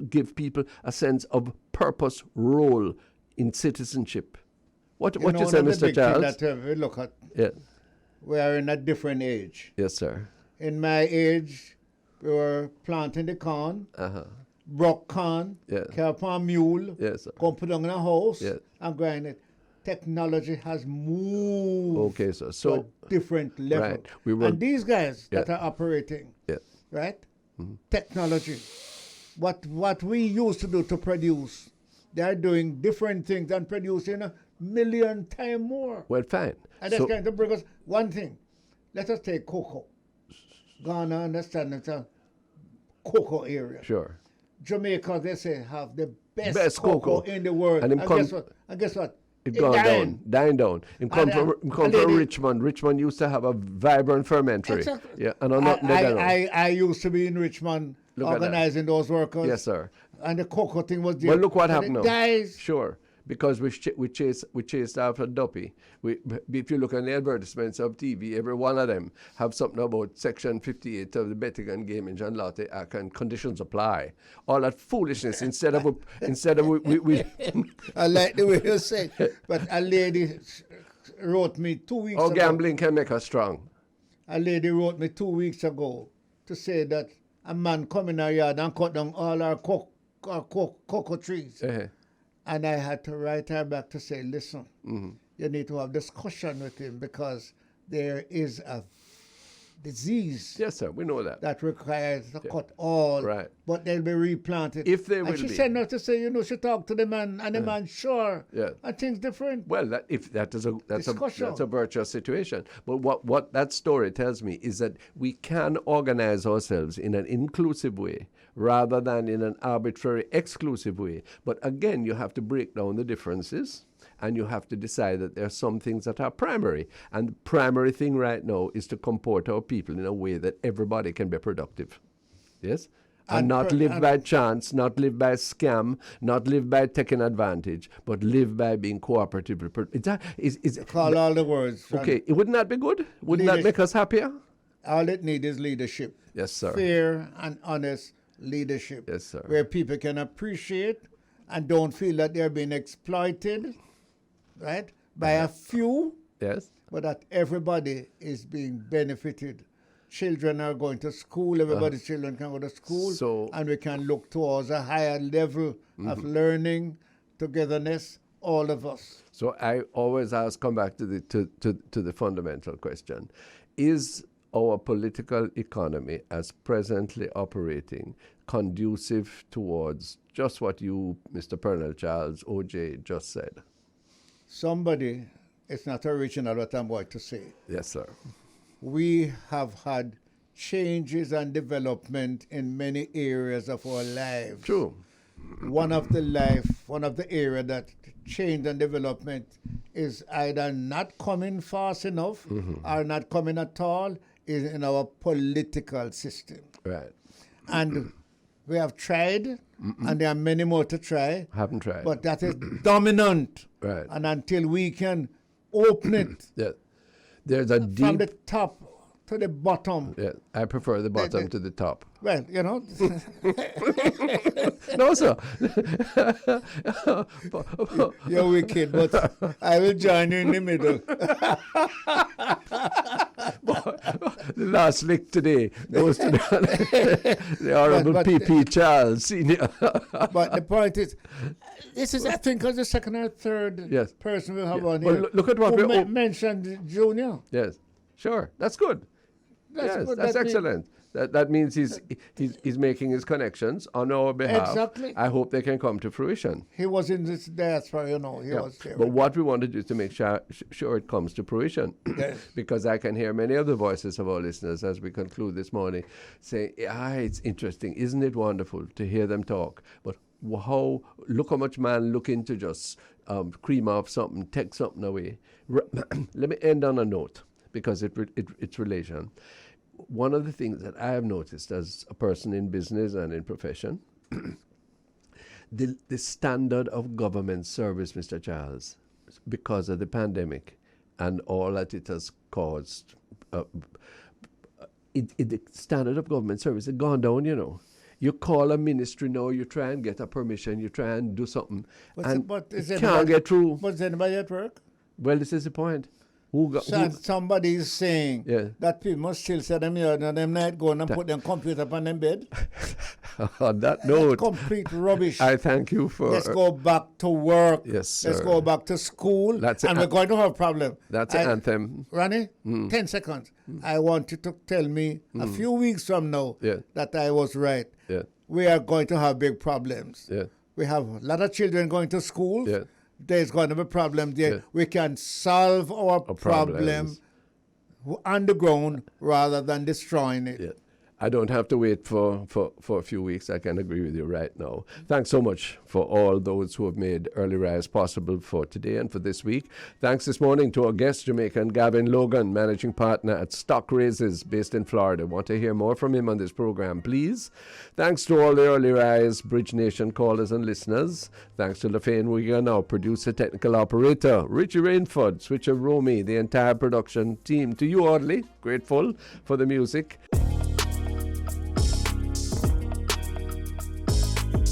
give people a sense of purpose, role in citizenship. What you say, Mr. Charles? That we look at. We are in a different age. Yes, sir. In my age, we were planting the corn, broke corn, carry upon mule, come put on in a house, and grind it. Technology has moved to a different level. Right. And these guys that are operating, right? Mm-hmm. Technology. What we used to do to produce, they are doing different things and producing a million times more. Well, fine. And that's going to bring us one thing. Let us take cocoa. Ghana, understand it's a cocoa area. Sure. Jamaica, they say, have the best cocoa in the world. And guess what? It gone down. It come from Richmond. Richmond used to have a vibrant fermentary. Exactly. Yeah, and I used to be in Richmond organizing those workers. Yes, sir. And the cocoa thing was there. Well, look what happened now. Guys. Sure. Because we chased after Duppy. If you look at the advertisements of TV, every one of them have something about Section 58 of the Betting and Gaming and Lottery Act and conditions apply. All that foolishness. Instead of we I like the way you say. But a lady wrote me 2 weeks ago. Gambling can make us strong. A lady wrote me 2 weeks ago to say that a man come in our yard and cut down all our cocoa trees. And I had to write her back to say, listen, you need to have discussion with him because there is a disease. Yes, sir, we know that. That requires to cut all, but they'll be replanted. If they will be. And she said no to say, she talked to the man, and the man, sure, and things different. Well, that's a virtuous situation. But what that story tells me is that we can organize ourselves in an inclusive way rather than in an arbitrary exclusive way. But again, you have to break down the differences. And you have to decide that there are some things that are primary. And the primary thing right now is to comport our people in a way that everybody can be productive. Yes? And not live by chance, not live by scam, not live by taking advantage, but live by being cooperative. Call all the words. Okay, wouldn't that be good? Wouldn't that make us happier? All it needs is leadership. Yes, sir. Fair and honest leadership. Yes, sir. Where people can appreciate and don't feel that they're being exploited. Right? By a few, but that everybody is being benefited. Children are going to school, everybody's children can go to school, and we can look towards a higher level of learning, togetherness, all of us. So I always come back to the fundamental question. Is our political economy as presently operating conducive towards just what you, Mr. Pearnel, Charles, OJ, just said? Somebody, it's not original what I'm going to say. Yes, sir. We have had changes and development in many areas of our lives. True. One of the area that change and development is either not coming fast enough or not coming at all is in our political system. Right. And we have tried, and there are many more to try. Haven't tried. But that is dominant. Right. And until we can open it Yeah. There's a from deep... the top to the bottom. Yeah, I prefer the bottom to the top. Well, you know. No, sir. You're wicked, but I will join you in the middle. The last lick today goes to the Honorable P.P. Charles, Senior. But the point is, this is, I think, the second or third Yes. person we have Yeah. on Well, here look at what who we mentioned Junior. Yes, sure. That's good. Yes, good. that's That means- excellent. That means he's making his connections on our behalf. Exactly. I hope they can come to fruition. He was in this diaspora, you know. He Yeah. was there. But what we want to do is to make sure it comes to fruition. Yes. Because I can hear many of the voices of our listeners as we conclude this morning saying, it's interesting. Isn't it wonderful to hear them talk? But look how much man looking to just cream off something, take something away. Let me end on a note because it's relation. One of the things that I have noticed as a person in business and in profession, the standard of government service, Mr. Charles, because of the pandemic and all that it has caused, the standard of government service has gone down, you know. You call a ministry now, you try and get a permission, you try and do something, But is you anybody- can't get through. But is anybody at work? Well, this is the point. Somebody is saying that people must still say them here and them not going and put them computer upon them bed. On that note, Complete rubbish. I thank you for... Let's go back to work. Yes, sir. Let's go back to school. We're going to have a problem. That's an anthem. Ronnie, 10 seconds. I want you to tell me a few weeks from now that I was right. Yeah. We are going to have big problems. Yeah. We have a lot of children going to school. Yeah. There's going to be a problem there. Yeah. We can solve our problem on the ground rather than destroying it. Yeah. I don't have to wait for a few weeks. I can agree with you right now. Thanks so much for all those who have made Early Rise possible for today and for this week. Thanks this morning to our guest, Jamaican Gavin Logan, managing partner at StockRaises based in Florida. Want to hear more from him on this program, please? Thanks to all the Early Rise Bridge Nation callers and listeners. Thanks to LaFane Wigan, our producer, technical operator, Richie Rainford, Switcher Romy, the entire production team. To you, Audley, grateful for the music.